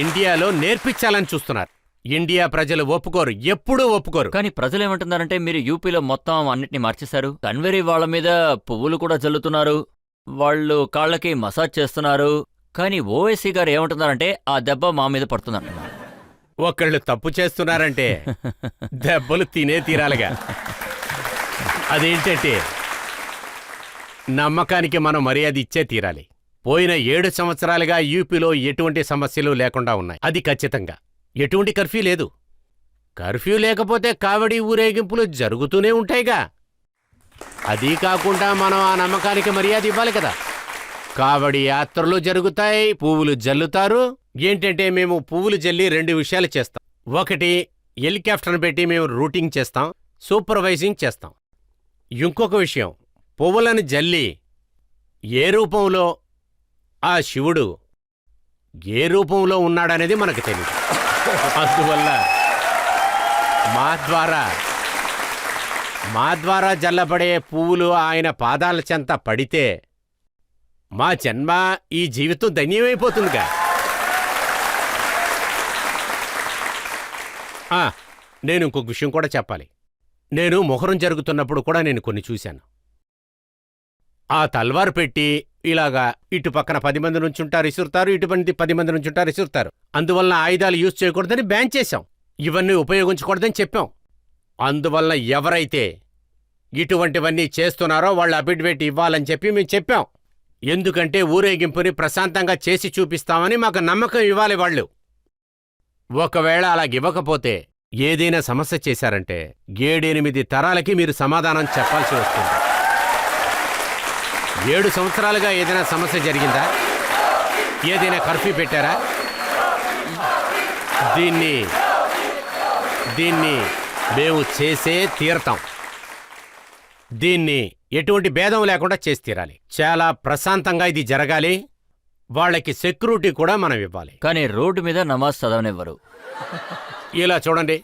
ఇండియాలో నేర్పించాలని చూస్తున్నారు. ఇండియా ప్రజలు ఒప్పుకోరు, ఎప్పుడూ ఒప్పుకోరు. కానీ ప్రజలు ఏమంటున్నారంటే మీరు యూపీలో మొత్తం అన్నిటిని మార్చేశారు. కన్వేరీ వాళ్ళ మీద పువ్వులు కూడా జల్లుతున్నారు, వాళ్ళు కాళ్ళకి మసాజ్ చేస్తున్నారు. కానీ ఓవైసీ గారు ఏమంటున్నారంటే ఆ దెబ్బ మా మీద పడుతుందంటున్నారు. ఒకళ్ళు తప్పు చేస్తున్నారంటే దెబ్బలు తినే తీరాలిగా. అదేంటంటే నమ్మకానికి మనం మర్యాద ఇచ్చే తీరాలి. పోయిన 7 సంవత్సరాలుగా యూపీలో ఎటువంటి సమస్యలు లేకుండా ఉన్నాయి. అది ఖచ్చితంగా. ఎటువంటి కర్ఫ్యూ లేదు. కర్ఫ్యూ లేకపోతే కావడి ఊరేగింపులు జరుగుతూనే ఉంటాయిగా. అదీ కాకుండా మనం ఆ నమ్మకానికి మర్యాద ఇవ్వాలి కదా. కావడి యాత్రలు జరుగుతాయి, పువ్వులు జల్లుతారు. ఏంటంటే మేము పువ్వులు జల్లి 2 విషయాలు చేస్తాం. ఒకటి, హెలికాప్టర్ను పెట్టి మేము రూటింగ్ చేస్తాం, సూపర్వైజింగ్ చేస్తాం. ఇంకొక విషయం, పువ్వులను జల్లి ఏ రూపంలో ఆ శివుడు ఏ రూపంలో ఉన్నాడనేది మనకు తెలియదు. అందువల్ల మా ద్వారా జల్లబడే పువ్వులు ఆయన పాదాల చెంత పడితే మా జన్మ, ఈ జీవితం ధన్యమైపోతుందిగా. నేను ఇంకొక విషయం కూడా చెప్పాలి. నేను మొహరం జరుగుతున్నప్పుడు కూడా నేను కొన్ని చూశాను. ఆ తల్వారు పెట్టి ఇలాగా ఇటు పక్కన 10 మంది నుంచుంటారు, ఇసురుతారు, ఇటు 10 మంది నుంచుంటారు, ఇసురుతారు. అందువల్ల ఆయుధాలు యూజ్ చేయకూడదని బ్యాన్ చేశాం. ఇవన్నీ ఉపయోగించకూడదని చెప్పాం. అందువల్ల ఎవరైతే ఇటువంటివన్నీ చేస్తున్నారో వాళ్ళు అఫిడవిట్ ఇవ్వాలని చెప్పి మేము చెప్పాం. ఎందుకంటే ఊరేగింపుని ప్రశాంతంగా చేసి చూపిస్తామని మాకు నమ్మకం ఇవ్వాలి వాళ్ళు. ఒకవేళ అలాగివ్వకపోతే ఏదైనా సమస్య చేశారంటే 7-8 తరాలకి మీరు సమాధానం చెప్పాల్సి వస్తుంది. 7 సంవత్సరాలుగా ఏదైనా సమస్య జరిగిందా? ఏదైనా కర్ఫ్యూ పెట్టారా? దీన్ని మేము చేసే తీరతాం. దీన్ని ఎటువంటి భేదం లేకుండా చేసి తీరాలి. చాలా ప్రశాంతంగా ఇది జరగాలి. వాళ్ళకి సెక్యూరిటీ కూడా మనం ఇవ్వాలి. కానీ రోడ్డు మీద నమాజ్ చదవనివ్వరు. ఇలా చూడండి,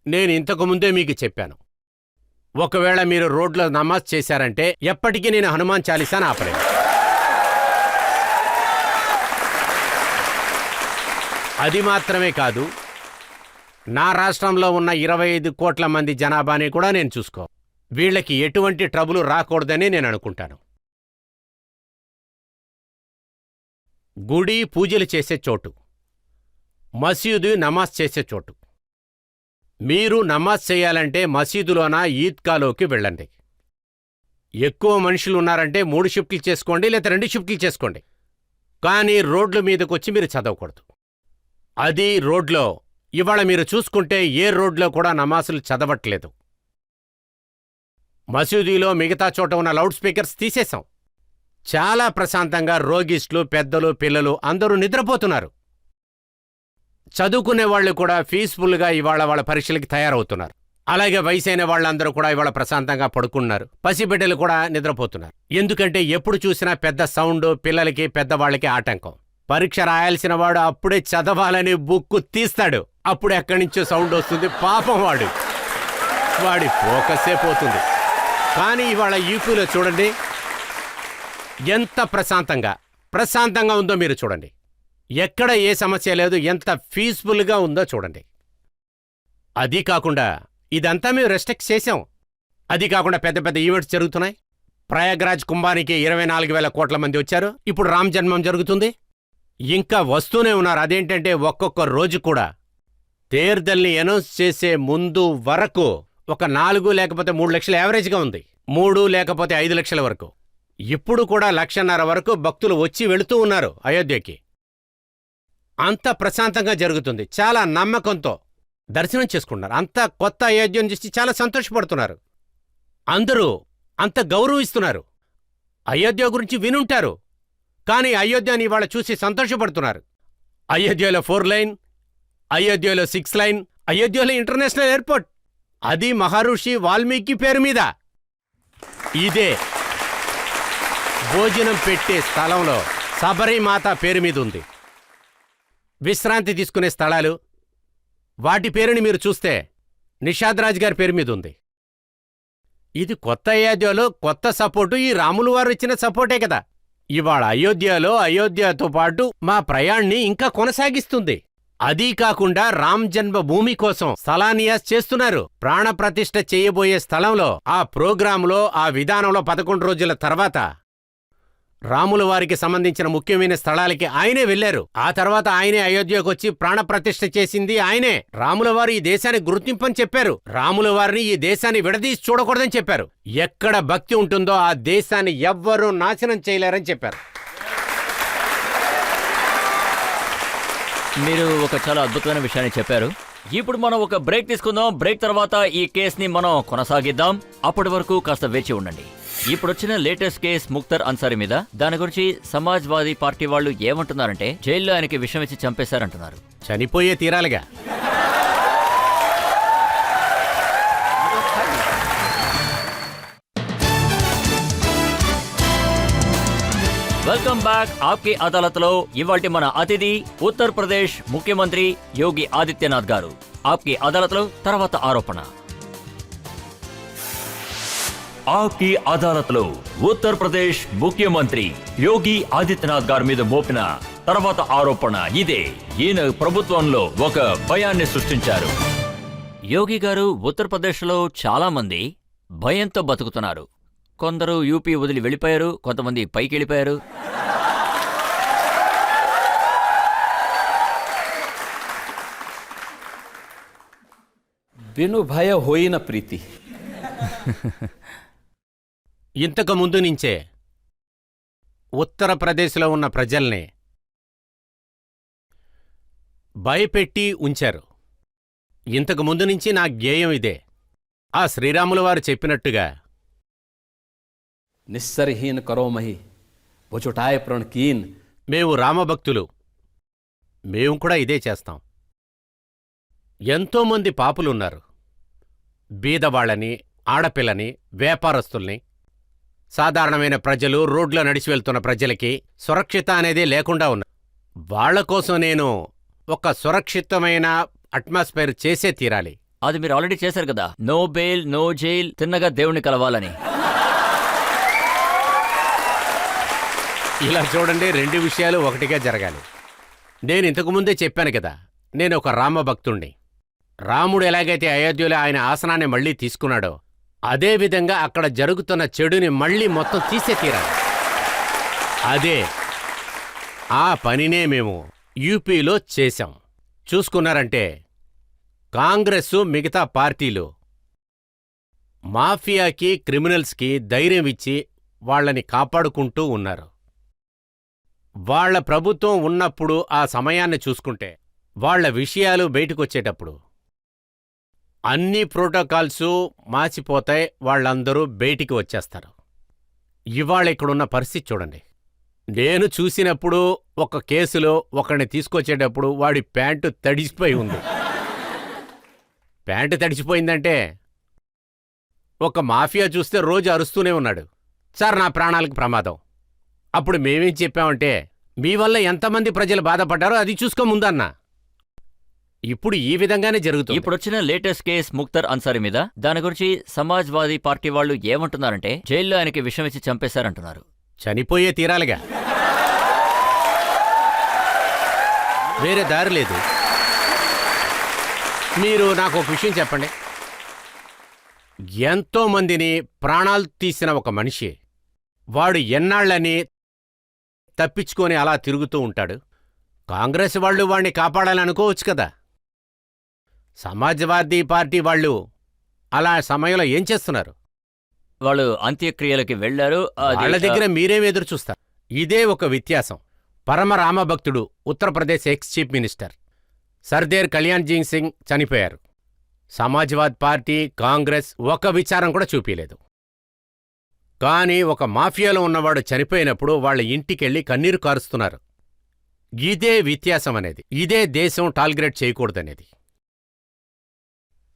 నేను ఇంతకు ముందే మీకు చెప్పాను, ఒకవేళ మీరు రోడ్లో నమాజ్ చేశారంటే ఎప్పటికీ నేను హనుమాన్ చాలీసాను ఆపలేను. అది మాత్రమే కాదు, నా రాష్ట్రంలో ఉన్న 25 కోట్ల మంది జనాభాని కూడా నేను చూసుకో. వీళ్ళకి ఎటువంటి ట్రబుల్ రాకూడదని నేను అనుకుంటాను. గుడి పూజలు చేసే చోటు, మసీదు నమాజ్ చేసే చోటు. మీరు నమాజ్ చేయాలంటే మసీదులోన ఈద్గాలోకి వెళ్ళండి. ఎక్కువ మనుషులు ఉన్నారంటే 3 షిఫ్ట్లు చేసుకోండి, లేదా 2 షిఫ్ట్లు చేసుకోండి. కానీ రోడ్ల మీదకొచ్చి మీరు చదవకూడదు. అది రోడ్లో ఇవాళ మీరు చూసుకుంటే ఏ రోడ్లో కూడా నమాజులు చదవట్లేదు. మసీదులో మిగతా చోట ఉన్న లౌడ్ స్పీకర్స్ తీసేశాం. చాలా ప్రశాంతంగా రోగిస్టులు, పెద్దలు, పిల్లలు అందరూ నిద్రపోతున్నారు. చదువుకునే వాళ్ళు కూడా పీస్ఫుల్గా ఇవాళ వాళ్ళ పరీక్షలకి తయారవుతున్నారు. అలాగే వయసైన వాళ్ళందరూ కూడా ఇవాళ ప్రశాంతంగా పడుకున్నారు. పసిబిడ్డలు కూడా నిద్రపోతున్నారు. ఎందుకంటే ఎప్పుడు చూసినా పెద్ద సౌండ్, పిల్లలకి పెద్దవాళ్ళకి ఆటంకం. పరీక్ష రాయాల్సిన వాడు అప్పుడే చదవాలని బుక్కు తీస్తాడు, అప్పుడు ఎక్కడి నుంచో సౌండ్ వస్తుంది. పాపం వాడి ఫోకస్సే పోతుంది. కానీ ఇవాళ యూపీలో చూడండి ఎంత ప్రశాంతంగా ఉందో మీరు చూడండి. ఎక్కడ ఏ సమస్య లేదు, ఎంత పీస్ఫుల్గా ఉందో చూడండి. అది కాకుండా ఇదంతా మేము రెస్ట్రిక్ట్ చేశాం. అది కాకుండా పెద్ద పెద్ద ఈవెంట్స్ జరుగుతున్నాయి. ప్రయాగ్రాజ్ కుంభానికి 24,000 కోట్ల మంది వచ్చారు. ఇప్పుడు రామ్ జన్మం జరుగుతుంది. ఇంకా వస్తూనే ఉన్నారు. అదేంటంటే ఒక్కొక్క రోజు కూడా తీర్థల్ని అనౌన్స్ చేసే ముందు వరకు ఒక 4 లేకపోతే 3 లక్షల యావరేజ్గా ఉంది. 3 లేకపోతే 5 లక్షల వరకు. ఇప్పుడు కూడా 1,50,000 వరకు భక్తులు వచ్చి వెళుతూ ఉన్నారు అయోధ్యకి. అంత ప్రశాంతంగా జరుగుతుంది. చాలా నమ్మకంతో దర్శనం చేసుకుంటున్నారు. అంత కొత్త అయోధ్యను చూసి చాలా సంతోషపడుతున్నారు. అందరూ అంత గౌరవిస్తున్నారు. అయోధ్య గురించి వినుంటారు, కానీ అయోధ్యని ఇవాళ చూసి సంతోషపడుతున్నారు. అయోధ్యలో 4 లైన్, అయోధ్యలో 6 లైన్, అయోధ్యలో ఇంటర్నేషనల్ ఎయిర్పోర్ట్, అది మహర్షి వాల్మీకి పేరు మీద. ఇదే భోజనం పెట్టే స్థలంలో శబరిమాత పేరు మీద ఉంది. విశ్రాంతి తీసుకునే స్థలాలు, వాటి పేరుని మీరు చూస్తే నిషాద్ రాజ్ గారి పేరు మీద ఉంది. ఇది కొత్త అయోధ్యలో కొత్త సపోర్టు, ఈ రాములు వారు ఇచ్చిన సపోర్టే కదా. ఇవాళ అయోధ్యతో పాటు మా ప్రయాణ్ణి ఇంకా కొనసాగిస్తుంది. అదీ కాకుండా రామ్ జన్మభూమి కోసం స్థలాన్యాస్ చేస్తున్నారు. ప్రాణప్రతిష్ఠ చేయబోయే స్థలంలో ఆ ప్రోగ్రాంలో ఆ విధానంలో 11 రోజుల తర్వాత రాముల వారికి సంబంధించిన ముఖ్యమైన స్థలాలకి ఆయనే వెళ్లారు. ఆ తర్వాత ఆయనే అయోధ్యకు వచ్చి ప్రాణప్రతిష్ఠ చేసింది ఆయనే. రాముల వారు ఈ దేశానికి గుర్తింపని చెప్పారు. రాముల వారిని ఈ దేశాన్ని విడదీసి చూడకూడదని చెప్పారు. ఎక్కడ భక్తి ఉంటుందో ఆ దేశాన్ని ఎవ్వరూ నాశనం చేయలేరని చెప్పారు. మీరు ఒక చాలా అద్భుతమైన విషయాన్ని చెప్పారు. ఇప్పుడు మనం ఒక బ్రేక్ తీసుకుందాం. బ్రేక్ తర్వాత ఈ కేసుని మనం కొనసాగిద్దాం. అప్పటి వరకు కాస్త వేచి ఉండండి. ఇప్పుడు వచ్చిన లేటెస్ట్ కేస్ ముక్తర్ అన్సారీ మీద, దాని గురించి సమాజ్వాదీ పార్టీ వాళ్ళు ఏమంటున్నారంటే జైల్లో ఆయనకి విషం ఇచ్చి చంపేశారంటున్నారు. చనిపోయే తీరాలిగా. Welcome back. ఆప్కి అదాలత్లో ఇవాల్టి మన అతిథి ఉత్తరప్రదేశ్ ముఖ్యమంత్రి యోగి ఆదిత్యనాథ్ గారు. ఆప్కి అదాలత్లో తర్వాత ఆరోపణ. ఆప్కి అదాలత్లో ఉత్తరప్రదేశ్ ముఖ్యమంత్రి యోగి ఆదిత్యనాథ్ గారి మీద మోపిన తర్వాత ఆరోపణ ఇదే. ఈయన ప్రభుత్వంలో ఒక భయాన్ని సృష్టించారు. యోగి గారు ఉత్తరప్రదేశ్లో చాలా మంది భయంతో బతుకుతున్నారు. కొందరు యూపీ వదిలి వెళ్ళిపోయారు, కొంతమంది పైకి వెళ్ళిపోయారు. बिनु भय होई न प्रीति. ఇంతకు ముందు నుంచే ఉత్తరప్రదేశ్లో ఉన్న ప్రజల్ని భయపెట్టి ఉంచారు. ఇంతకు ముందు నుంచి నా ధ్యేయం ఇదే. ఆ శ్రీరాముల వారు చెప్పినట్టుగా निस्सरहीन करो मही भुचुटाए प्रण कीन. మేము రామభక్తులు, మేము కూడా ఇదే చేస్తాం. ఎంతోమంది పాపులున్నారు. బీదవాళ్లని, ఆడపిల్లని, వ్యాపారస్తుల్ని, సాధారణమైన ప్రజలు, రోడ్లో నడిచి వెళ్తున్న ప్రజలకి సురక్షిత అనేదే లేకుండా ఉన్నారు. వాళ్ల కోసం నేను ఒక సురక్షితమైన అట్మాస్ఫియర్ చేసే తీరాలి. అది మీరు ఆల్రెడీ చేశారు కదా, నో బెయిల్ నో జైల్, తిన్నగా దేవుణ్ణి కలవాలని. ఇలా చూడండి, 2 విషయాలు ఒకటిగా జరగాలి. నేను ఇంతకుముందే చెప్పాను కదా, నేను ఒక రామభక్తుణ్ణి. రాముడు ఎలాగైతే అయోధ్యలో ఆయన ఆసనాన్ని మళ్లీ తీసుకున్నాడో అదేవిధంగా అక్కడ జరుగుతున్న చెడుని మళ్లీ మొత్తం తీసే తీరాలి. అదే ఆ పనినే మేము యూపీలో చేశాం. చూసుకున్నారంటే కాంగ్రెస్, మిగతా పార్టీలు మాఫియాకి, క్రిమినల్స్కి ధైర్యం ఇచ్చి వాళ్లని కాపాడుకుంటూ ఉన్నారు. వాళ్ల ప్రభుత్వం ఉన్నప్పుడు ఆ సమయాన్ని చూసుకుంటే వాళ్ల విషయాలు బయటకొచ్చేటప్పుడు అన్ని ప్రోటోకాల్సు మాసిపోతాయి. వాళ్ళందరూ బయటికి వచ్చేస్తారు. ఇవాళ ఇక్కడున్న పరిస్థితి చూడండి. నేను చూసినప్పుడు ఒక కేసులో ఒకరిని తీసుకొచ్చేటప్పుడు వాడి ప్యాంటు తడిసిపోయి ఉంది. ప్యాంటు తడిసిపోయిందంటే ఒక మాఫియా చూస్తే రోజు అరుస్తూనే ఉన్నాడు, సార్ నా ప్రాణాలకు ప్రమాదం. అప్పుడు మేమేం చెప్పామంటే, మీ వల్ల ఎంతమంది ప్రజలు బాధపడ్డారో అది చూసుకో ముందన్నా. ఇప్పుడు ఈ విధంగానే జరుగుతుంది. ఇప్పుడు వచ్చిన లేటెస్ట్ కేస్ ముక్తర్ అన్సారీ మీద, దాని గురించి సమాజ్వాదీ పార్టీ వాళ్ళు ఏమంటున్నారంటే జైల్లో ఆయనకి విషం ఇచ్చి చంపేశారంటున్నారు. చనిపోయే తీరాలిగా, వేరే దారి లేదు. మీరు నాకు ఒక విషయం చెప్పండి. ఎంతో మందిని ప్రాణాలు తీసిన ఒక మనిషి, వాడు ఎన్నాళ్ళని తప్పించుకొని అలా తిరుగుతూ ఉంటాడు. కాంగ్రెస్ వాళ్ళు వాణ్ణి కాపాడాలని అనుకోవచ్చు కదా. సమాజ్వాదీ పార్టీ వాళ్ళు అలా సమయంలో ఏం చేస్తున్నారు? వాళ్ళు అంత్యక్రియలకి వెళ్లారు. వాళ్ళ దగ్గర మీరేం ఎదురు చూస్తారు? ఇదే ఒక వ్యత్యాసం. పరమ రామభక్తుడు ఉత్తరప్రదేశ్ ఎక్స్ చీఫ్ మినిస్టర్ సర్దేర్ కళ్యాణ్ జింగ్ సింగ్ చనిపోయారు. సమాజ్వాద్ పార్టీ, కాంగ్రెస్ ఒక విచారం కూడా చూపించలేదు. కానీ ఒక మాఫియాలో ఉన్నవాడు చనిపోయినప్పుడు వాళ్ళ ఇంటికెళ్ళి కన్నీరు కారుస్తున్నారు. ఇదే వ్యత్యాసం అనేది. ఇదే దేశం టార్గెట్ చేయకూడదనేది.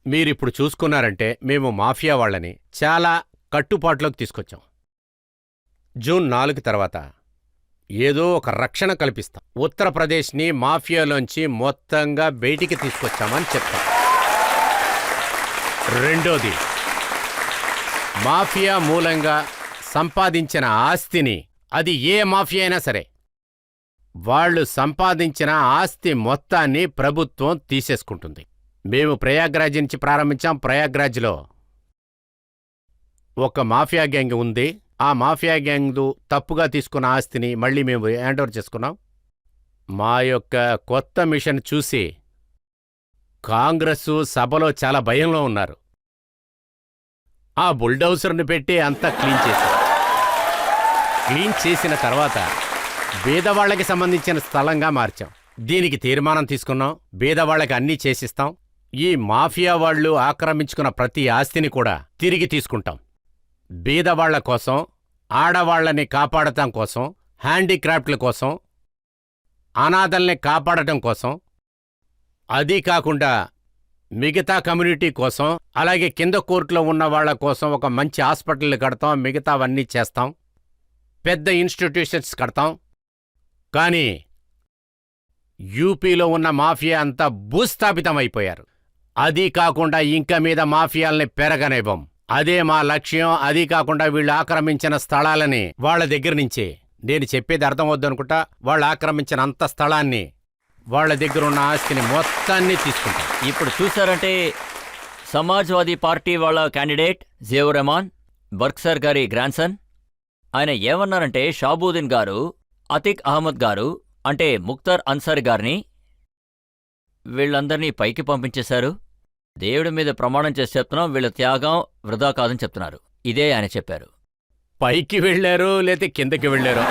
మీరిప్పుడు చూసుకున్నారంటే మేము మాఫియా వాళ్ళని చాలా కట్టుబాట్లోకి తీసుకొచ్చాం. జూన్ 4 తర్వాత ఏదో ఒక రక్షణ కల్పిస్తాం. ఉత్తరప్రదేశ్ని మాఫియాలోంచి మొత్తంగా బయటికి తీసుకొచ్చామని చెప్తాం. రెండోది, మాఫియా మూలంగా సంపాదించిన ఆస్తిని, అది ఏ మాఫియా అయినా సరే, వాళ్ళు సంపాదించిన ఆస్తి మొత్తాన్ని ప్రభుత్వం తీసేసుకుంటుంది. మేము ప్రయాగ్రాజ్ నుంచి ప్రారంభించాం. ప్రయాగ్రాజ్లో ఒక మాఫియా గ్యాంగ్ ఉంది. ఆ మాఫియా గ్యాంగ్ తప్పుగా తీసుకున్న ఆస్తిని మళ్ళీ మేము హ్యాండ్ ఓవర్ చేసుకున్నాం. మా యొక్క కొత్త మిషన్ చూసి కాంగ్రెస్ సభలో చాలా భయంలో ఉన్నారు. ఆ బుల్డౌజర్ని పెట్టి అంతా క్లీన్ చేశారు. క్లీన్ చేసిన తర్వాత బీదవాళ్లకి సంబంధించిన స్థలంగా మార్చాం. దీనికి తీర్మానం తీసుకున్నాం. బీదవాళ్లకి అన్నీ చేసిస్తాం. ఈ మాఫియా వాళ్లు ఆక్రమించుకున్న ప్రతి ఆస్తిని కూడా తిరిగి తీసుకుంటాం. బీదవాళ్ల కోసం, ఆడవాళ్లని కాపాడటం కోసం, హ్యాండీక్రాఫ్ట్ల కోసం, అనాథల్ని కాపాడటం కోసం, అదీ కాకుండా మిగతా కమ్యూనిటీ కోసం, అలాగే కింద కోర్టులో ఉన్న వాళ్ల కోసం ఒక మంచి హాస్పిటల్ కడతాం. మిగతావన్నీ చేస్తాం. పెద్ద ఇన్స్టిట్యూషన్స్ కడతాం. కానీ యూపీలో ఉన్న మాఫియా అంతా భూస్థాపితమైపోయారు. అదీ కాకుండా ఇంక మీద మాఫియాల్ని పెరగనివ్వం. అదే మా లక్ష్యం. అదీ కాకుండా వీళ్ళు ఆక్రమించిన స్థలాలని వాళ్ల దగ్గర నుంచే, నేను చెప్పేది అర్థం వద్దనుకుంటా, వాళ్ళు ఆక్రమించిన అంత స్థలాన్ని, వాళ్ల దగ్గరున్న ఆస్తిని మొత్తాన్ని తీసుకుంటాం. ఇప్పుడు చూశారంటే సమాజ్వాదీ పార్టీ వాళ్ళ క్యాండిడేట్ జియావుర్ రెహమాన్, బర్క్సర్ గారి గ్రాండ్సన్, ఆయన ఏమన్నారంటే షాబూద్దీన్ గారు, అతిక్ అహ్మద్ గారు, అంటే ముఖ్తార్ అన్సారీ గారిని, వీళ్ళందర్నీ పైకి పంపించేశారు. దేవుడి మీద ప్రమాణం చేసి చెప్తున్నాం, వీళ్ళ త్యాగం వృధా కాదని చెప్తున్నారు. ఇదే ఆయన చెప్పారు. పైకి వెళ్ళారు లేతే కిందకి వెళ్ళారు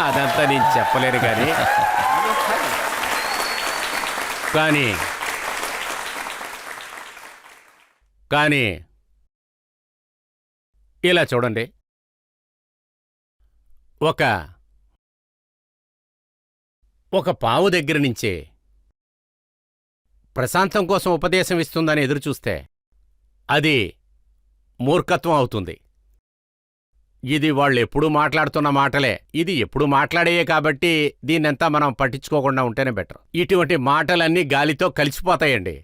అదంతా నేను చెప్పలేను. కానీ ఇలా చూడండి, ఒక పావు దగ్గర నుంచే ప్రశాంతం కోసం ఉపదేశం ఇస్తుందని ఎదురుచూస్తే అది మూర్ఖత్వం అవుతుంది. ఇది వాళ్ళెప్పుడూ మాట్లాడుతున్న మాటలే. ఇది ఎప్పుడు మాట్లాడేయే కాబట్టి దీన్నంతా మనం పట్టించుకోకుండా ఉంటేనే బెటర్. ఇటువంటి మాటలన్నీ గాలితో కలిసిపోతాయండి.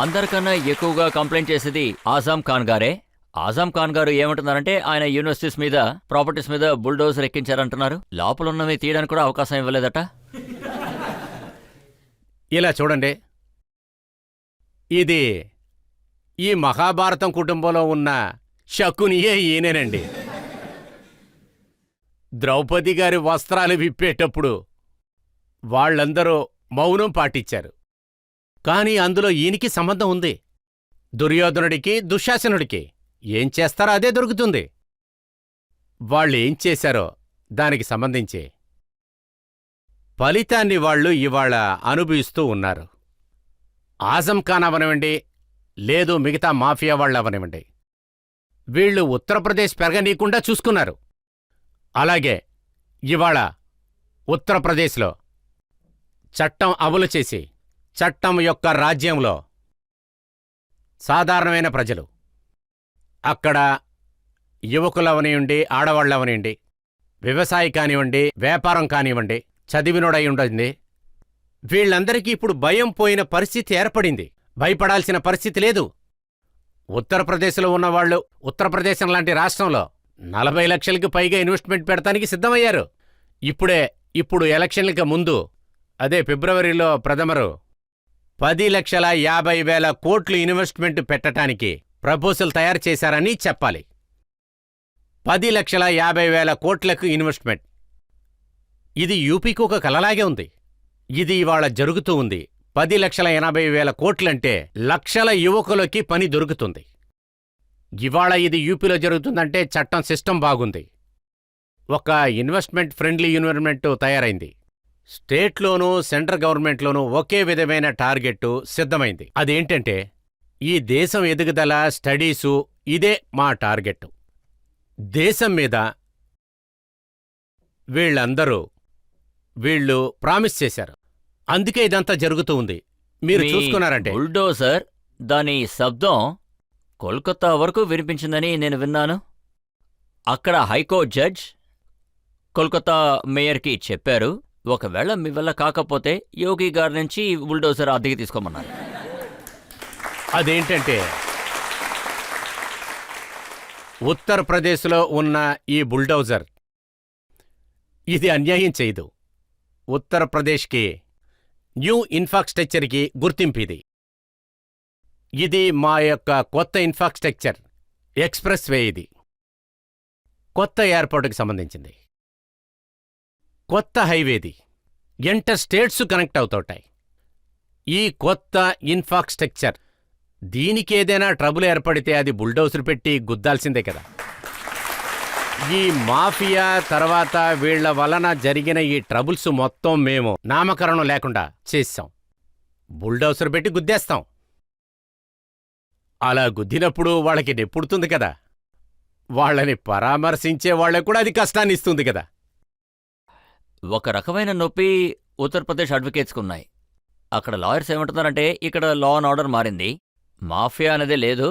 అందరికన్నా ఎక్కువగా కంప్లైంట్ చేసేది ఆజాం ఖాన్ గారే. ఆజాం ఖాన్ గారు ఏమంటున్నారంటే ఆయన యూనివర్సిటీస్ మీద, ప్రాపర్టీస్ మీద బుల్డోజర్ ఎక్కించారంటున్నారు. లోపలున్నవి తీయడానికి కూడా అవకాశం ఇవ్వలేదట. ఇలా చూడండి, ఇది ఈ మహాభారతం కుటుంబంలో ఉన్న శకునియే ఈయనేనండి. ద్రౌపది గారి వస్త్రాలు విప్పేటప్పుడు వాళ్ళందరూ మౌనం పాటించారు. కాని అందులో ఈయనకి సంబంధం ఉంది. దుర్యోధనుడికి, దుశ్శాసనుడికి ఏం చేస్తారో అదే దొరుకుతుంది. వాళ్ళేం చేశారో దానికి సంబంధించి ఫలితాన్ని వాళ్ళు ఇవాళ అనుభవిస్తూ ఉన్నారు. ఆజం ఖాన్ అవనివ్వండి, లేదు మిగతా మాఫియా వాళ్ళు అవనివ్వండి, వీళ్ళు ఉత్తరప్రదేశ్ పెరగనీయకుండా చూసుకున్నారు. అలాగే ఇవాళ ఉత్తరప్రదేశ్లో చట్టం అమలు చేసి, చట్టం యొక్క రాజ్యంలో సాధారణమైన ప్రజలు, అక్కడ యువకులవనివ్వండి, ఆడవాళ్ళవనివ్వండి, వ్యవసాయం కానివ్వండి, వ్యాపారం కానివ్వండి, చదివినోడై ఉంటుంది, వీళ్ళందరికీ ఇప్పుడు భయం పోయిన పరిస్థితి ఏర్పడింది. భయపడాల్సిన పరిస్థితి లేదు. ఉత్తరప్రదేశ్లో ఉన్నవాళ్లు ఉత్తరప్రదేశం లాంటి రాష్ట్రంలో 40 లక్షలకి పైగా ఇన్వెస్ట్మెంట్ పెడతానికి సిద్ధమయ్యారు. ఇప్పుడు ఎలక్షన్లకి ముందు, అదే ఫిబ్రవరిలో ప్రథమరు 10,50,000 కోట్లు ఇన్వెస్ట్మెంట్ పెట్టడానికి ప్రపోజల్ తయారు చేశారని చెప్పాలి. 10,50,000 కోట్లకు ఇన్వెస్ట్మెంట్. ఇది యూపీకి ఒక కలలాగే ఉంది. ఇది ఇవాళ జరుగుతూ ఉంది. 10,80,000 కోట్లంటే లక్షల యువకులకి పని దొరుకుతుంది. ఇవాళ ఇది యూపీలో జరుగుతుందంటే చట్టం సిస్టమ్ బాగుంది. ఒక ఇన్వెస్ట్మెంట్ ఫ్రెండ్లీ ఎన్విరాన్మెంట్ తయారైంది. స్టేట్లోనూ సెంట్రల్ గవర్నమెంట్లోనూ ఒకే విధమైన టార్గెట్ సిద్ధమైంది. అదేంటంటే ఈ దేశం ఎదుగుదల, స్టడీసు, ఇదే మా టార్గెట్. దేశం మీద వీళ్ళు ప్రామిస్ చేశారు. అందుకే ఇదంతా జరుగుతూ ఉంది. మీరు మీ చూసుకున్నారంటే బుల్డోజర్ దాని శబ్దం కోల్కతా వరకు వినిపించిందని నేను విన్నాను. అక్కడ హైకోర్టు జడ్జ్ కోల్కతా మేయర్కి చెప్పారు, ఒకవేళ మీ వల్ల కాకపోతే యోగి గారి నుంచి బుల్డోజర్ అద్దెకి తీసుకోమన్నారు. అదేంటంటే ఉత్తరప్రదేశ్లో ఉన్న ఈ బుల్డోజర్ ఇది అన్యాయం చేయదు. ఉత్తరప్రదేశ్కి న్యూ ఇన్ఫ్రాస్ట్రక్చర్కి గుర్తింపు ఇది. ఇది మా యొక్క కొత్త ఇన్ఫ్రాస్ట్రక్చర్, ఎక్స్ప్రెస్ వే. ఇది కొత్త ఎయిర్పోర్టుకి సంబంధించింది, కొత్త హైవేది. ఎంటర్ స్టేట్స్ కనెక్ట్ అవుతుంటాయి. ఈ కొత్త ఇన్ఫ్రాస్ట్రక్చర్ దీనికి ఏదైనా ట్రబుల్ ఏర్పడితే అది బుల్డోజర్ పెట్టి గుద్దాల్సిందే కదా. ఈ మాఫియా తర్వాత వీళ్ల వలన జరిగిన ఈ ట్రబుల్స్ మొత్తం మేము నామకరణం లేకుండా చేశాం. బుల్డోజర్ పెట్టి గుద్దేస్తాం. అలా గుద్దినప్పుడు వాళ్ళకి నెప్పుడుతుంది కదా. వాళ్ళని పరామర్శించే వాళ్ళకు కూడా అది కష్టాన్ని ఇస్తుంది కదా. ఒక రకమైన నొప్పి ఉత్తరప్రదేశ్ అడ్వకేట్స్కి ఉన్నాయి. అక్కడ లాయర్స్ ఏమంటున్నారంటే ఇక్కడ లా అండ్ ఆర్డర్ మారింది, మాఫియా అనేదే లేదు,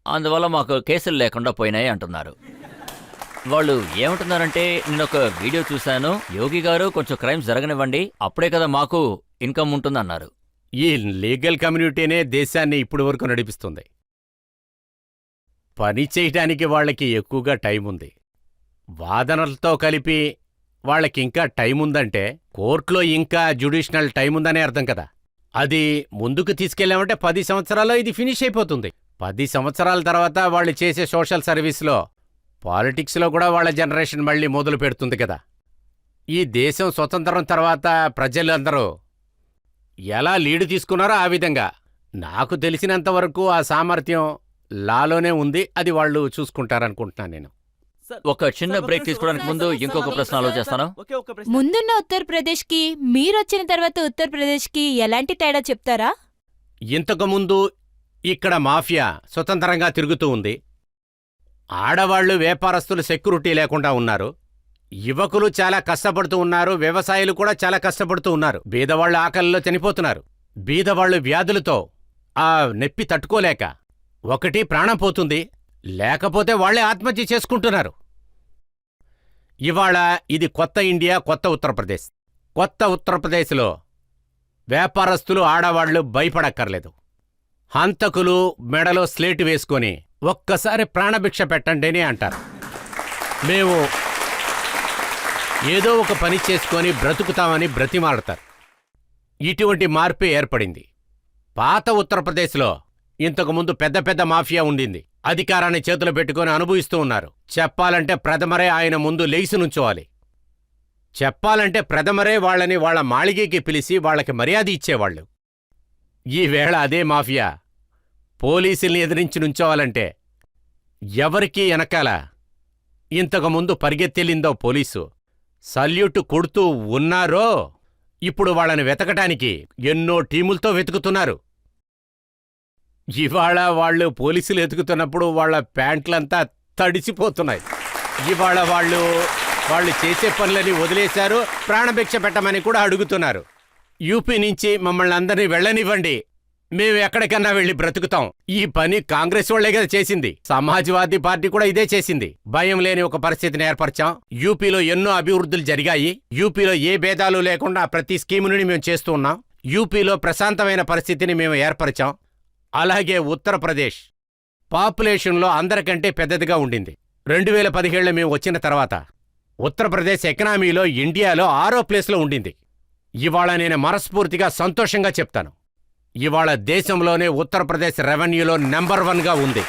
అందువల్ల మాకు కేసులు లేకుండా పోయినాయి అంటున్నారు. వాళ్ళు ఏమంటున్నారంటే, నేను ఒక వీడియో చూశాను, యోగి గారు కొంచెం క్రైమ్స్ జరగనివ్వండి, అప్పుడే కదా మాకు ఇన్కమ్ ఉంటుందన్నారు. ఈ లీగల్ కమ్యూనిటీనే దేశాన్ని ఇప్పుడు వరకు నడిపిస్తుంది. పని చేయటానికి వాళ్ళకి ఎక్కువగా టైం ఉంది. వాదనలతో కలిపి వాళ్ళకింకా టైం ఉందంటే కోర్టులో ఇంకా జ్యుడిషనల్ టైం ఉందనే అర్థం కదా. అది ముందుకు తీసుకెళ్ళామంటే 10 సంవత్సరాల్లో ఇది ఫినిష్ అయిపోతుంది. 10 సంవత్సరాల తర్వాత వాళ్ళు చేసే సోషల్ సర్వీస్లో, పాలిటిక్స్లో కూడా వాళ్ళ జనరేషన్ మళ్ళీ మొదలు పెడుతుంది కదా. ఈ దేశం స్వతంత్రం తర్వాత ప్రజలందరూ ఎలా లీడు తీసుకున్నారో ఆ విధంగా నాకు తెలిసినంతవరకు ఆ సామర్థ్యం లాలోనే ఉంది. అది వాళ్ళు చూసుకుంటారనుకుంటున్నాను నేను. ఒక చిన్న బ్రేక్ తీసుకోవడానికి ముందు ఇంకొక ప్రశ్న ఆలోచిస్తాను. ముందున్న ఉత్తరప్రదేశ్కి మీరొచ్చిన తర్వాత ఉత్తరప్రదేశ్కి ఎలాంటి తేడా చెప్తారా? ఇంతకుముందు ఇక్కడ మాఫియా స్వతంత్రంగా తిరుగుతూ ఉంది. ఆడవాళ్లు, వ్యాపారస్తులు సెక్యూరిటీ లేకుండా ఉన్నారు. యువకులు చాలా కష్టపడుతూ ఉన్నారు. వ్యవసాయులు కూడా చాలా కష్టపడుతూ ఉన్నారు. బీదవాళ్లు ఆకలిలో చనిపోతున్నారు. బీదవాళ్లు వ్యాధులతో ఆ నొప్పి తట్టుకోలేక ఒకటి ప్రాణం పోతుంది, లేకపోతే వాళ్లే ఆత్మహత్య చేసుకుంటున్నారు. ఇవాళ ఇది కొత్త ఇండియా, కొత్త ఉత్తరప్రదేశ్. కొత్త ఉత్తరప్రదేశ్లో వ్యాపారస్తులు, ఆడవాళ్లు భయపడక్కర్లేదు. హంతకులు మెడలో స్లేటు వేసుకొని ఒక్కసారి ప్రాణభిక్ష పెట్టండి అని అంటారు. మేము ఏదో ఒక పని చేసుకొని బ్రతుకుతామని బ్రతిమాడతారు. ఇటువంటి మార్పే ఏర్పడింది. పాత ఉత్తరప్రదేశ్లో ఇంతకుముందు పెద్ద పెద్ద మాఫియా ఉండింది. అధికారాన్ని చేతులు పెట్టుకొని అనుభవిస్తూ ఉన్నారు. చెప్పాలంటే ప్రథమరే ఆయన ముందు లేచి నుంచోవాలి. చెప్పాలంటే ప్రథమరే వాళ్ళని వాళ్ళ మాళిగేకి పిలిచి వాళ్ళకి మర్యాద ఇచ్చేవాళ్లు. ఈవేళ అదే మాఫియా పోలీసుల్ని ఎదిరించి నుంచోవాలంటే ఎవరికీ వెనకాల ఇంతకుముందు పరిగెత్తెళ్ళిందో పోలీసు సల్యూట్ కొడుతూ ఉన్నారో ఇప్పుడు వాళ్ళని వెతకటానికి ఎన్నో టీములతో వెతుకుతున్నారు. ఇవాళ వాళ్ళు పోలీసులు ఎతుకుతున్నప్పుడు వాళ్ళ ప్యాంట్లంతా తడిసిపోతున్నాయి. ఇవాళ వాళ్ళు చేసే పనులని వదిలేశారు. ప్రాణభిక్ష పెట్టమని కూడా అడుగుతున్నారు. యూపీ నుంచి మమ్మల్ని అందరినీ వెళ్ళనివ్వండి, మేము ఎక్కడికన్నా వెళ్ళి బ్రతుకుతాం. ఈ పని కాంగ్రెస్ వాళ్లే కదా చేసింది. సమాజ్వాదీ పార్టీ కూడా ఇదే చేసింది. భయం లేని ఒక పరిస్థితిని ఏర్పరిచాం. యూపీలో ఎన్నో అభివృద్ధులు జరిగాయి. యూపీలో ఏ భేదాలు లేకుండా ప్రతి స్కీముని మేము చేస్తూ ఉన్నాం. యూపీలో ప్రశాంతమైన పరిస్థితిని మేము ఏర్పరిచాం. అలాగే ఉత్తరప్రదేశ్ పాపులేషన్లో అందరికంటే పెద్దదిగా ఉండింది. 2017లో మేము వచ్చిన తర్వాత ఉత్తరప్రదేశ్ ఎకనామీలో ఇండియాలో 6వ ప్లేస్లో ఉండింది. ఇవాళ నేను మనస్ఫూర్తిగా సంతోషంగా చెప్తాను, ఇవాళ దేశంలోనే ఉత్తరప్రదేశ్ రెవెన్యూలో నెంబర్ 1గా ఉంది.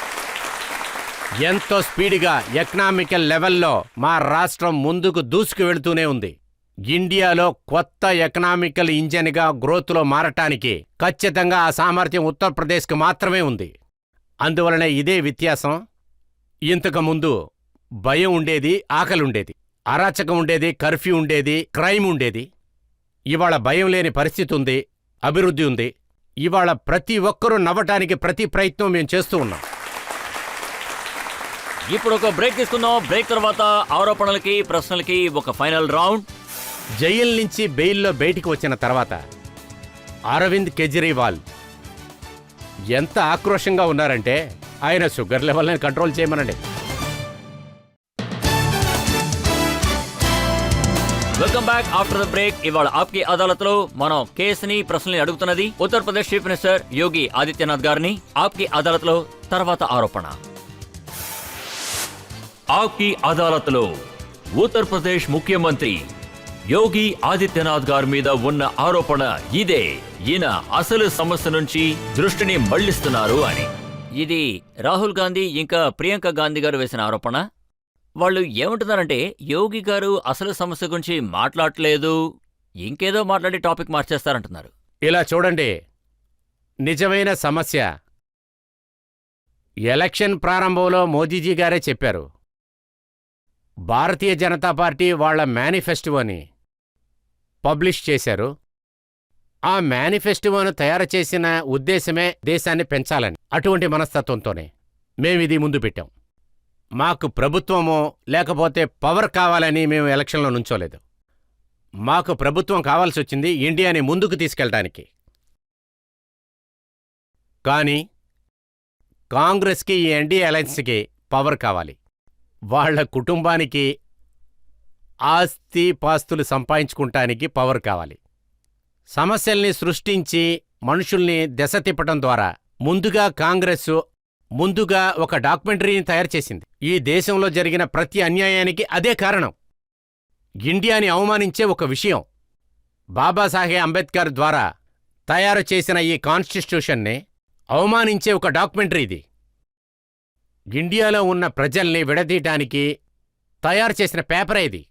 ఎంతో స్పీడ్గా ఎకనామికల్ లెవెల్లో మా రాష్ట్రం ముందుకు దూసుకు వెళుతూనే ఉంది. ఇండియాలో కొత్త ఎకనామికల్ ఇంజన్గా గ్రోత్లో మారటానికి ఖచ్చితంగా ఆ సామర్థ్యం ఉత్తరప్రదేశ్కి మాత్రమే ఉంది. అందువలనే ఇదే వ్యత్యాసం ఇంతకుముందు భయం ఉండేది, ఆకలుండేది, అరాచకం ఉండేది, కర్ఫ్యూ ఉండేది, క్రైమ్ ఉండేది. ఇవాళ భయం లేని పరిస్థితి ఉంది, అభివృద్ధి ఉంది. ఇవాళ ప్రతి ఒక్కరూ నవ్వటానికి ప్రతి ప్రయత్నం మేము చేస్తూ ఉన్నాం. ఇప్పుడు ఒక బ్రేక్ తీసుకుందాం. బ్రేక్ తర్వాత ఆరోపణలకి, ప్రశ్నలకి ఒక ఫైనల్ రౌండ్. జైలు నుంచి బెయిల్లో బయటికి వచ్చిన తర్వాత అరవింద్ కేజ్రీవాల్ ఎంత ఆక్రోషంగా ఉన్నారంటే ఆయన షుగర్ లెవెల్ని కంట్రోల్ చేయమనండి. Welcome back after the break. ఇవాళ ఆప్కి అదాలత్లో మనం కేసుని, ప్రశ్నల్ని అడుగుతున్నది ఉత్తరప్రదేశ్ చీఫ్ మినిస్టర్ యోగి ఆదిత్యనాథ్ గారిని. ఆప్కి అదాలత్లో తర్వాత ఆరోపణ. ఆప్కి అదాలత్లో ఉత్తరప్రదేశ్ ముఖ్యమంత్రి యోగి ఆదిత్యనాథ్ గారి మీద ఉన్న ఆరోపణ ఇదే. ఈయన అసలు సమస్య నుంచి దృష్టిని మళ్లిస్తున్నారు అని. ఇది రాహుల్ గాంధీ ఇంకా ప్రియాంక గాంధీ గారు వేసిన ఆరోపణ. వాళ్ళు ఏమంటున్నారంటే యోగి గారు అసలు సమస్య గురించి మాట్లాడలేదు, ఇంకేదో మాట్లాడి టాపిక్ మార్చేస్తారంటున్నారు. ఇలా చూడండి, నిజమైన సమస్య ఎలక్షన్ ప్రారంభంలో మోదీజీ గారే చెప్పారు. భారతీయ జనతా పార్టీ వాళ్ల మేనిఫెస్టోని పబ్లిష్ చేశారు. ఆ మేనిఫెస్టోను తయారు చేసిన ఉద్దేశమే దేశాన్ని పెంచాలని. అటువంటి మనస్తత్వంతోనే మేమిది ముందు పెట్టాం. మాకు ప్రభుత్వమో లేకపోతే పవర్ కావాలని మేము ఎలక్షన్లో నుంచోలేదు. మాకు ప్రభుత్వం కావాల్సి వచ్చింది ఇండియాని ముందుకు తీసుకెళ్ళటానికి. కానీ కాంగ్రెస్కి, ఈ ఎన్డీఏ అలయన్స్కి పవర్ కావాలి. వాళ్ల కుటుంబానికి ఆస్తి పాస్తులు సంపాదించుకుంటానికి పవర్ కావాలి. సమస్యల్ని సృష్టించి మనుషుల్ని దెస తిప్పటం ద్వారా ముందుగా ఒక డాక్యుమెంటరీని తయారు చేసింది. ఈ దేశంలో జరిగిన ప్రతి అన్యాయానికి అదే కారణం. ఇండియాని అవమానించే ఒక విషయం. బాబాసాహెబ్ అంబేద్కర్ ద్వారా తయారు చేసిన ఈ కాన్స్టిట్యూషన్ని అవమానించే ఒక డాక్యుమెంటరీ ఇది. ఇండియాలో ఉన్న ప్రజల్ని విడదీయటానికి తయారు చేసిన పేపరే ఇది.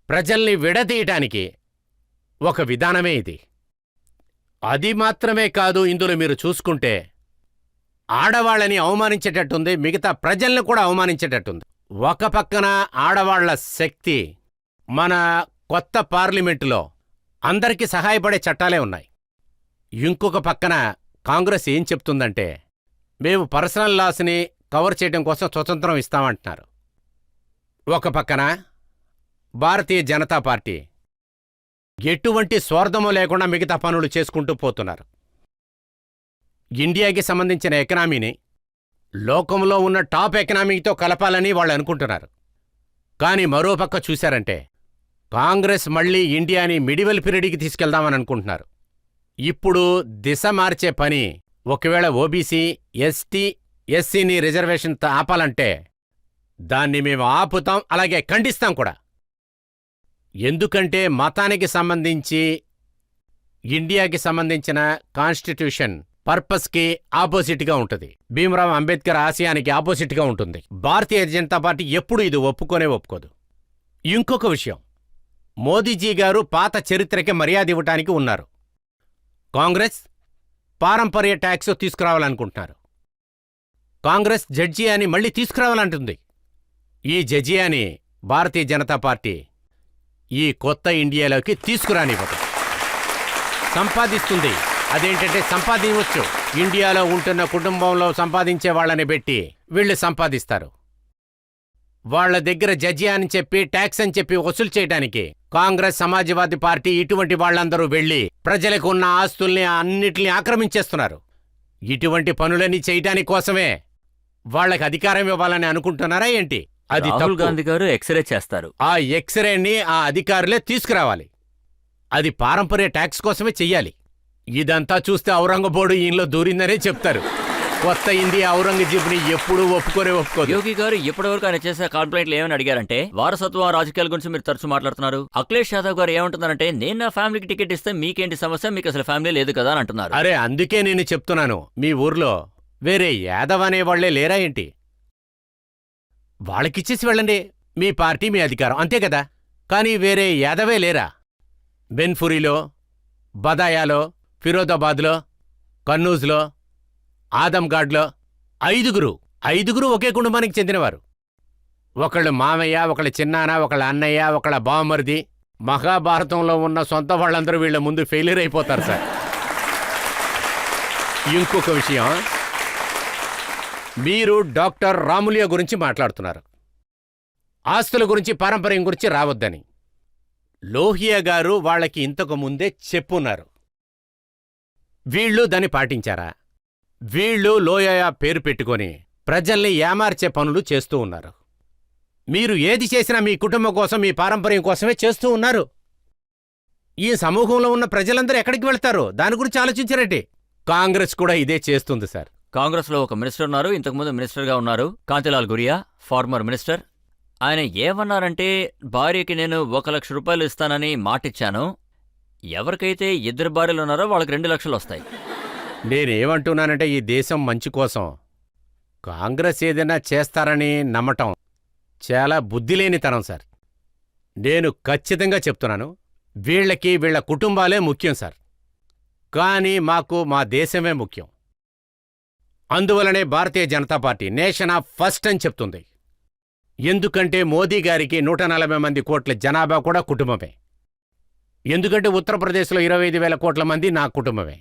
ప్రజల్ని విడదీయటానికి ఒక విధానమే ఇది. అది మాత్రమే కాదు, ఇందులో మీరు చూసుకుంటే ఆడవాళ్ళని అవమానించేటట్టుంది, మిగతా ప్రజల్ని కూడా అవమానించేటట్టుంది. ఒక పక్కన ఆడవాళ్ల శక్తి, మన కొత్త పార్లమెంటులో అందరికీ సహాయపడే చట్టాలే ఉన్నాయి. ఇంకొక పక్కన కాంగ్రెస్ ఏం చెప్తుందంటే మేము పర్సనల్ లాస్ని కవర్ చేయడం కోసం స్వతంత్రం ఇస్తామంటున్నారు. ఒక పక్కన భారతీయ జనతా పార్టీ ఎటువంటి స్వార్థమో లేకుండా మిగతా పనులు చేసుకుంటూ పోతున్నారు. ఇండియాకి సంబంధించిన ఎకనామీని లోకంలో ఉన్న టాప్ ఎకనామీతో కలపాలని వాళ్ళు అనుకుంటున్నారు. కానీ మరోపక్క చూశారంటే కాంగ్రెస్ మళ్లీ ఇండియాని మిడివల్ పీరియడ్కి తీసుకెళ్దామని అనుకుంటున్నారు. ఇప్పుడు దిశ మార్చే పని, ఒకవేళ ఓబీసీ, ఎస్టీ, ఎస్సీని రిజర్వేషన్ ఆపాలంటే దాన్ని మేము ఆపుతాం, అలాగే ఖండిస్తాం కూడా. ఎందుకంటే మతానికి సంబంధించి ఇండియాకి సంబంధించిన కాన్స్టిట్యూషన్ పర్పస్కి ఆపోజిట్గా ఉంటుంది. భీమ్రావ్ అంబేద్కర్ ఆశయానికి ఆపోజిట్గా ఉంటుంది. భారతీయ జనతా పార్టీ ఎప్పుడూ ఇది ఒప్పుకోదు. ఇంకొక విషయం, మోదీజీ గారు పాత చరిత్రకి మర్యాద ఇవ్వటానికి ఉన్నారు. కాంగ్రెస్ పారంపర్య ట్యాక్స్ తీసుకురావాలనుకుంటున్నారు. కాంగ్రెస్ జడ్జియాని మళ్లీ తీసుకురావాలంటుంది. ఈ జడ్జియాని భారతీయ జనతా పార్టీ ఈ కొత్త ఇండియాలోకి తీసుకురానివ్వదు. సంపాదిస్తుంది. అదేంటంటే సంపాదించవచ్చు. ఇండియాలో ఉంటున్న కుటుంబంలో సంపాదించే వాళ్ళని పెట్టి వీళ్ళు సంపాదిస్తారు. వాళ్ల దగ్గర జడ్జియా అని చెప్పి, ట్యాక్స్ అని చెప్పి వసూలు చేయడానికి కాంగ్రెస్, సమాజ్వాదీ పార్టీ ఇటువంటి వాళ్లందరూ వెళ్లి ప్రజలకు ఉన్న ఆస్తుల్ని అన్నిటినీ ఆక్రమించేస్తున్నారు. ఇటువంటి పనులన్నీ చేయటానికి కోసమే వాళ్లకు అధికారం ఇవ్వాలని అనుకుంటున్నారా ఏంటి? అది రాహుల్ గాంధీ గారు ఎక్స్రే చేస్తారు. ఆ ఎక్స్రేని ఆ అధికారులే తీసుకురావాలి. అది పారంపర్య ట్యాక్స్ కోసమే చెయ్యాలి. ఇదంతా చూస్తే ఔరంగబోర్డు ఈయనలో దూరిందనే చెప్తారు. కొత్త ఇండియా ఔరంగజేబుని ఎప్పుడూ ఒప్పుకోదు. యోగి గారు ఇప్పటివరకు ఆయన చేసే కంప్లైంట్లు ఏమని అడిగారంటే, వారసత్వ రాజకీయాల గురించి మీరు తరచు మాట్లాడుతున్నారు. అఖిలేష్ యాదవ్ గారు ఏమంటున్నారంటే, నేను నా ఫ్యామిలీకి టికెట్ ఇస్తే మీకేంటి సమస్య, మీకు అసలు ఫ్యామిలీ లేదు కదా అని అంటున్నారు. అరే, అందుకే నేను చెప్తున్నాను, మీ ఊర్లో వేరే యాదవ్ అనేవాళ్లే లేరా ఏంటి? వాళ్ళకిచ్చేసి వెళ్ళండి. మీ పార్టీ, మీ అధికారం, అంతే కదా. కానీ వేరే యాదవే లేరా? బెన్ఫురిలో, బదాయాలో, ఫిరోదాబాద్లో, కన్నూజ్లో, ఆదమ్గాడ్లో 5 5గురు ఒకే కుటుంబానికి చెందినవారు. ఒకళ్ళు మామయ్య, ఒకళ్ళ చిన్నాన్న, ఒకళ్ళ అన్నయ్య, ఒకళ్ళ బావమరిది. మహాభారతంలో ఉన్న సొంత వాళ్ళందరూ వీళ్ళ ముందు ఫెయిల్యూర్ అయిపోతారు సార్. ఇంకొక విషయం, మీరు డాక్టర్ రాములియా గురించి మాట్లాడుతున్నారు. ఆస్తుల గురించి, పారంపర్యం గురించి రావద్దని. లోహియా గారు వాళ్ళకి ఇంతకు ముందే చెప్పున్నారు. వీళ్ళు దాన్ని పాటించారా? వీళ్ళు లోయా పేరు పెట్టుకొని ప్రజల్ని ఏమార్చే పనులు చేస్తూ ఉన్నారు. మీరు ఏది చేసినా మీ కుటుంబం కోసం, మీ పారంపర్యం కోసమే చేస్తూ ఉన్నారు. ఈ సమూహంలో ఉన్న ప్రజలందరూ ఎక్కడికి వెళ్తారో దాని గురించి ఆలోచించారంటే కాంగ్రెస్ కూడా ఇదే చేస్తుంది సార్. కాంగ్రెస్లో ఒక మినిస్టర్ ఉన్నారు, ఇంతకుముందు మినిస్టర్గా ఉన్నారు, కాంతిలాల్ గురియా, ఫార్మర్ మినిస్టర్. ఆయన ఏమన్నారంటే, భార్యకి నేను 1 లక్ష రూపాయలు ఇస్తానని మాటిచ్చాను. ఎవరికైతే 2 భార్యలు ఉన్నారో వాళ్ళకి 2 లక్షలు వస్తాయి. నేనేమంటున్నానంటే, ఈ దేశం మంచి కోసం కాంగ్రెస్ ఏదైనా చేస్తారని నమ్మటం చాలా బుద్ధిలేనితనం సార్. నేను ఖచ్చితంగా చెప్తున్నాను, వీళ్ళకి వీళ్ళ కుటుంబాలే ముఖ్యం సార్. కానీ మాకు మా దేశమే ముఖ్యం. అందువలనే Bharatiya Janata Party nation of first అని చెప్తుంది. ఎందుకంటే మోదీ గారికి 140 మంది కోట్ల జనాభా కూడా కుటుంబమే. ఎందుకంటే ఉత్తరప్రదేశ్లో 25,000 కోట్ల మంది నా కుటుంబమే.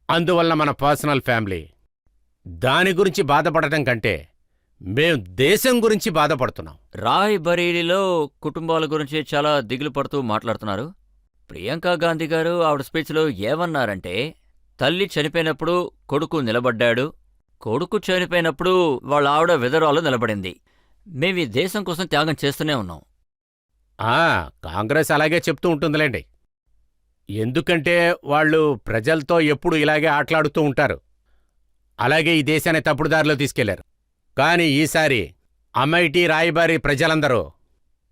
అందువల్ల మన పర్సనల్ ఫ్యామిలీ. దాని గురించి బాధపడటం కంటే మేం దేశం గురించి బాధపడుతున్నాం. రాయ్ బరేలీలో కుటుంబాల గురించి చాలా దిగులు పడుతూ మాట్లాడుతున్నారు. ప్రియాంక గాంధీ గారు ఆవిడ స్పీచ్లో ఏమన్నారంటే, తల్లి చనిపోయినప్పుడు కొడుకు నిలబడ్డాడు, కొడుకు చనిపోయినప్పుడు వాళ్ళ ఆవిడ విధవరాలు నిలబడింది. మేమీ దేశం కోసం త్యాగం చేస్తూనే ఉన్నాం. కాంగ్రెస్ అలాగే చెప్తూ ఉంటుందిలేండి. ఎందుకంటే వాళ్ళు ప్రజలతో ఎప్పుడు ఇలాగే ఆటలాడుతూ ఉంటారు. అలాగే ఈ దేశాన్ని తప్పుడుదారిలో తీసుకెళ్లారు. కానీ ఈసారి అమైటీ రాయబారి ప్రజలందరూ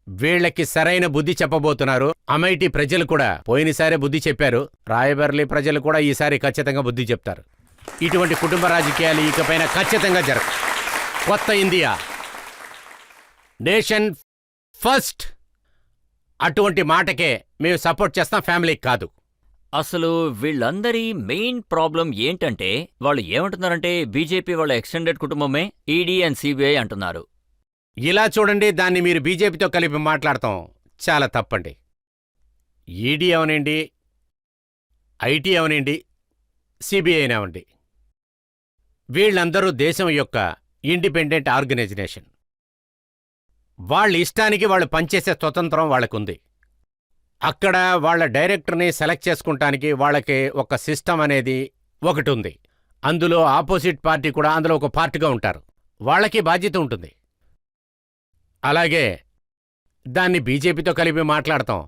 వీళ్లకి సరైన బుద్ధి చెప్పబోతున్నారు. అమైటీ ప్రజలు కూడా పోయినసారే బుద్ధి చెప్పారు. రాయబర్లీ ప్రజలు కూడా ఈసారి ఖచ్చితంగా బుద్ధి చెప్తారు. ఇటువంటి కుటుంబ రాజకీయాలు ఇకపైన ఖచ్చితంగా జరగవు. కొత్త ఇండియా, నేషన్ ఫస్ట్, అటువంటి మాటకే మేము సపోర్ట్ చేస్తాం, ఫ్యామిలీకి కాదు. అసలు వీళ్ళందరి మెయిన్ ప్రాబ్లం ఏంటంటే, వాళ్ళు ఏమంటున్నారంటే బీజేపీ వాళ్ళ ఎక్స్టెండెడ్ కుటుంబమే ఈడీ అండ్ సిబిఐ అంటున్నారు. ఇలా చూడండి, దాన్ని మీరు బీజేపీతో కలిపి మాట్లాడతాం చాలా తప్పండి. ఈడీ అవనండి, ఐటీ అవనండి, సిబిఐ అవండి, వీళ్ళందరూ దేశం యొక్క ఇండిపెండెంట్ ఆర్గనైజేషన్. వాళ్ళ ఇష్టానికి వాళ్ళు పనిచేసే స్వతంత్రం వాళ్ళకుంది. అక్కడ వాళ్ళ డైరెక్టర్ని సెలెక్ట్ చేసుకుంటానికి వాళ్ళకి ఒక సిస్టమ్ అనేది ఒకటి ఉంది. అందులో ఆపోజిట్ పార్టీ కూడా అందులో ఒక పార్టీగా ఉంటారు. వాళ్ళకి బాధ్యత ఉంటుంది. అలాగే దాన్ని బీజేపీతో కలిపి మాట్లాడతాం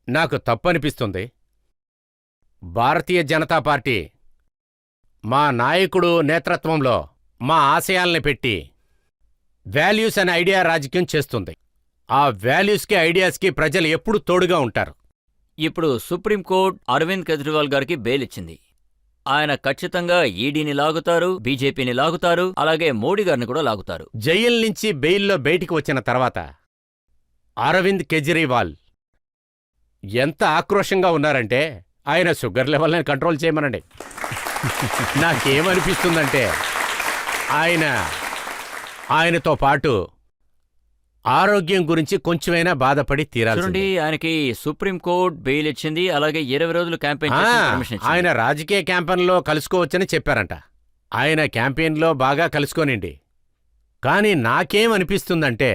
నాకు తప్పనిపిస్తుంది. భారతీయ జనతా పార్టీ మా నాయకుడు నేతృత్వంలో మా ఆశయాల్ని పెట్టి వాల్యూస్ అనే ఐడియా రాజకీయం చేస్తుంది. ఆ వాల్యూస్కి, ఐడియాస్కి ప్రజలు ఎప్పుడూ తోడుగా ఉంటారు. ఇప్పుడు సుప్రీంకోర్టు అరవింద్ కేజ్రీవాల్ గారికి బెయిల్ ఇచ్చింది. ఆయన ఖచ్చితంగా ఈడీని లాగుతారు, బీజేపీని లాగుతారు, అలాగే మోడీ గారిని కూడా లాగుతారు. జైలు నుంచి బెయిల్లో బయటికి వచ్చిన తర్వాత అరవింద్ కేజ్రీవాల్ ఎంత ఆక్రోషంగా ఉన్నారంటే, ఆయన షుగర్ లెవెల్ని కంట్రోల్ చేయమనండి. నాకేమనిపిస్తుందంటే, ఆయనతో పాటు ఆరోగ్యం గురించి కొంచెమైనా బాధపడి తీరాల్సింది. చూడండి, ఆయనకి సుప్రీంకోర్టు బెయిల్ ఇచ్చింది, అలాగే 20 రోజులు క్యాంపెయిన్ పర్మిషన్ ఇచ్చింది. ఆయన రాజకీయ క్యాంపెయిన్లో కలుసుకోవచ్చని చెప్పారంట. ఆయన క్యాంపెయిన్లో బాగా కలుసుకోనండి. కానీ నాకేమనిపిస్తుందంటే,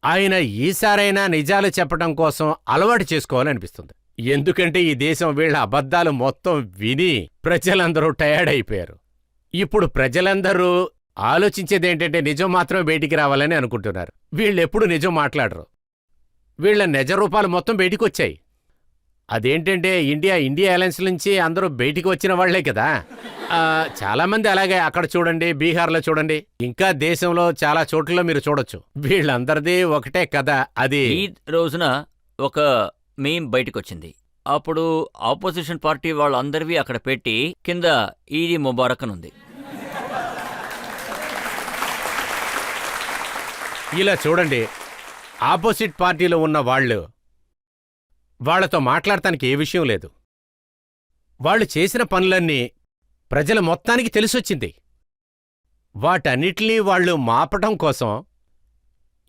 ఆయన ఈసారైనా నిజాలు చెప్పడం కోసం అలవాటు చేసుకోవాలనిపిస్తుంది. ఎందుకంటే ఈ దేశం వీళ్ళ అబద్ధాలు మొత్తం విని ప్రజలందరూ టయర్డ్ అయిపోయారు. ఇప్పుడు ప్రజలందరూ ఆలోచించేదేంటంటే నిజం మాత్రమే బయటికి రావాలని అనుకుంటున్నారు. వీళ్ళెప్పుడు నిజం మాట్లాడరు. వీళ్ళ నిజ రూపాలు మొత్తం బయటికి వచ్చాయి. అదేంటంటే ఇండియా అలయన్స్ నుంచి అందరూ బయటికి వచ్చిన వాళ్లే కదా. చాలామంది అలాగే అక్కడ చూడండి, బీహార్లో చూడండి, ఇంకా దేశంలో చాలా చోట్లలో మీరు చూడొచ్చు. వీళ్ళందరిది ఒకటే కదా. అది ఈ రోజున ఒక మీమ్ బయటకొచ్చింది. అప్పుడు ఆపోజిషన్ పార్టీ వాళ్ళందరివి అక్కడ పెట్టి కింద ఈదీ ముబారక్ అని ఉంది. ఇలా చూడండి, ఆపోజిట్ పార్టీలో ఉన్న వాళ్లతో మాట్లాడటానికి ఏ విషయం లేదు. వాళ్ళు చేసిన పనులన్నీ ప్రజల మొత్తానికి తెలిసొచ్చింది. వాటన్నిటినీ వాళ్ళు మాపటం కోసం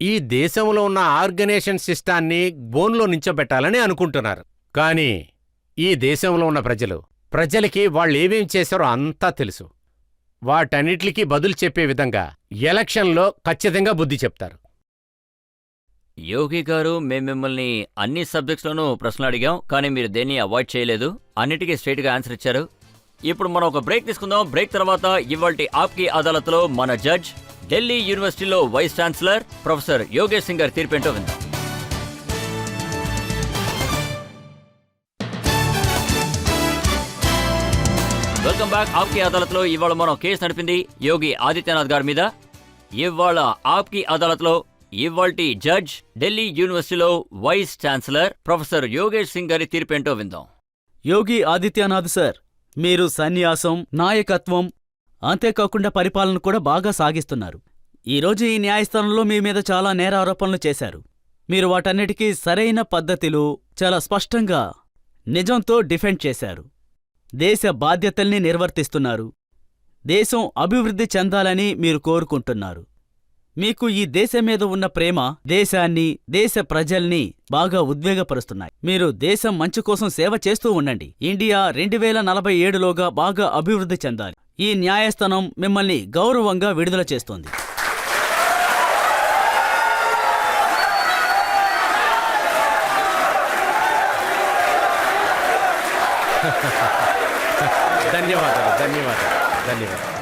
ఈ దేశంలో ఉన్న ఆర్గనైజేషన్ సిస్టాన్ని బోన్లో నించోబెట్టాలని అనుకుంటున్నారు. కానీ ఈ దేశంలో ఉన్న ప్రజలకి వాళ్ళేమేం చేశారో అంతా తెలుసు. వాటన్నిటికీ బదులు చెప్పే విధంగా ఎలక్షన్లో ఖచ్చితంగా బుద్ధి చెప్తారు. యోగి గారు, మేము మిమ్మల్ని అన్ని సబ్జెక్ట్స్లోనూ ప్రశ్నలు అడిగాం, కానీ మీరు దేన్ని అవాయిడ్ చేయలేదు. అన్నిటికీ స్ట్రైట్గా ఆన్సర్ ఇచ్చారు. ఇప్పుడు మనం ఒక బ్రేక్ తీసుకుందాం. బ్రేక్ తర్వాత ఇవాల్టి ఆప్కి అదాలత్లో మన జడ్జ్, ఢిల్లీ యూనివర్సిటీలో vice chancellor professor Yogesh Singh గారి తీర్పేంటో విందాం. Welcome back. ఆప్కి అదాలత్లో ఇవాళ మనం కేసు నడిపింది యోగి ఆదిత్యనాథ్ గారి మీద. ఇవాళ ఆప్కి అదాలత్లో ఇవాల్టి జడ్జ్, ఢిల్లీ యూనివర్సిటీలో vice chancellor professor Yogesh Singh గారి తీర్పేంటో విందాం. యోగి ఆదిత్యనాథ్ సార్, మీరు సన్యాసం, నాయకత్వం, అంతేకాకుండా పరిపాలన కూడా బాగా సాగిస్తున్నారు. ఈరోజు ఈ న్యాయస్థానంలో మీ మీద చాలా నేర ఆరోపణలు చేశారు. మీరు వాటన్నిటికీ సరైన పద్ధతిలో చాలా స్పష్టంగా నిజంతో డిఫెండ్ చేశారు. దేశ బాధ్యతల్ని నిర్వర్తిస్తున్నారు. దేశం అభివృద్ధి చెందాలని మీరు కోరుకుంటున్నారు. మీకు ఈ దేశం మీద ఉన్న ప్రేమ దేశాన్ని, దేశ ప్రజల్ని బాగా ఉద్వేగపరుస్తున్నాయి. మీరు దేశం మంచి కోసం సేవ చేస్తూ ఉండండి. ఇండియా 2047లోగా బాగా అభివృద్ధి చెందాలి. ఈ న్యాయస్థానం మిమ్మల్ని గౌరవంగా విడుదల చేస్తోంది. ధన్యవాదాలు.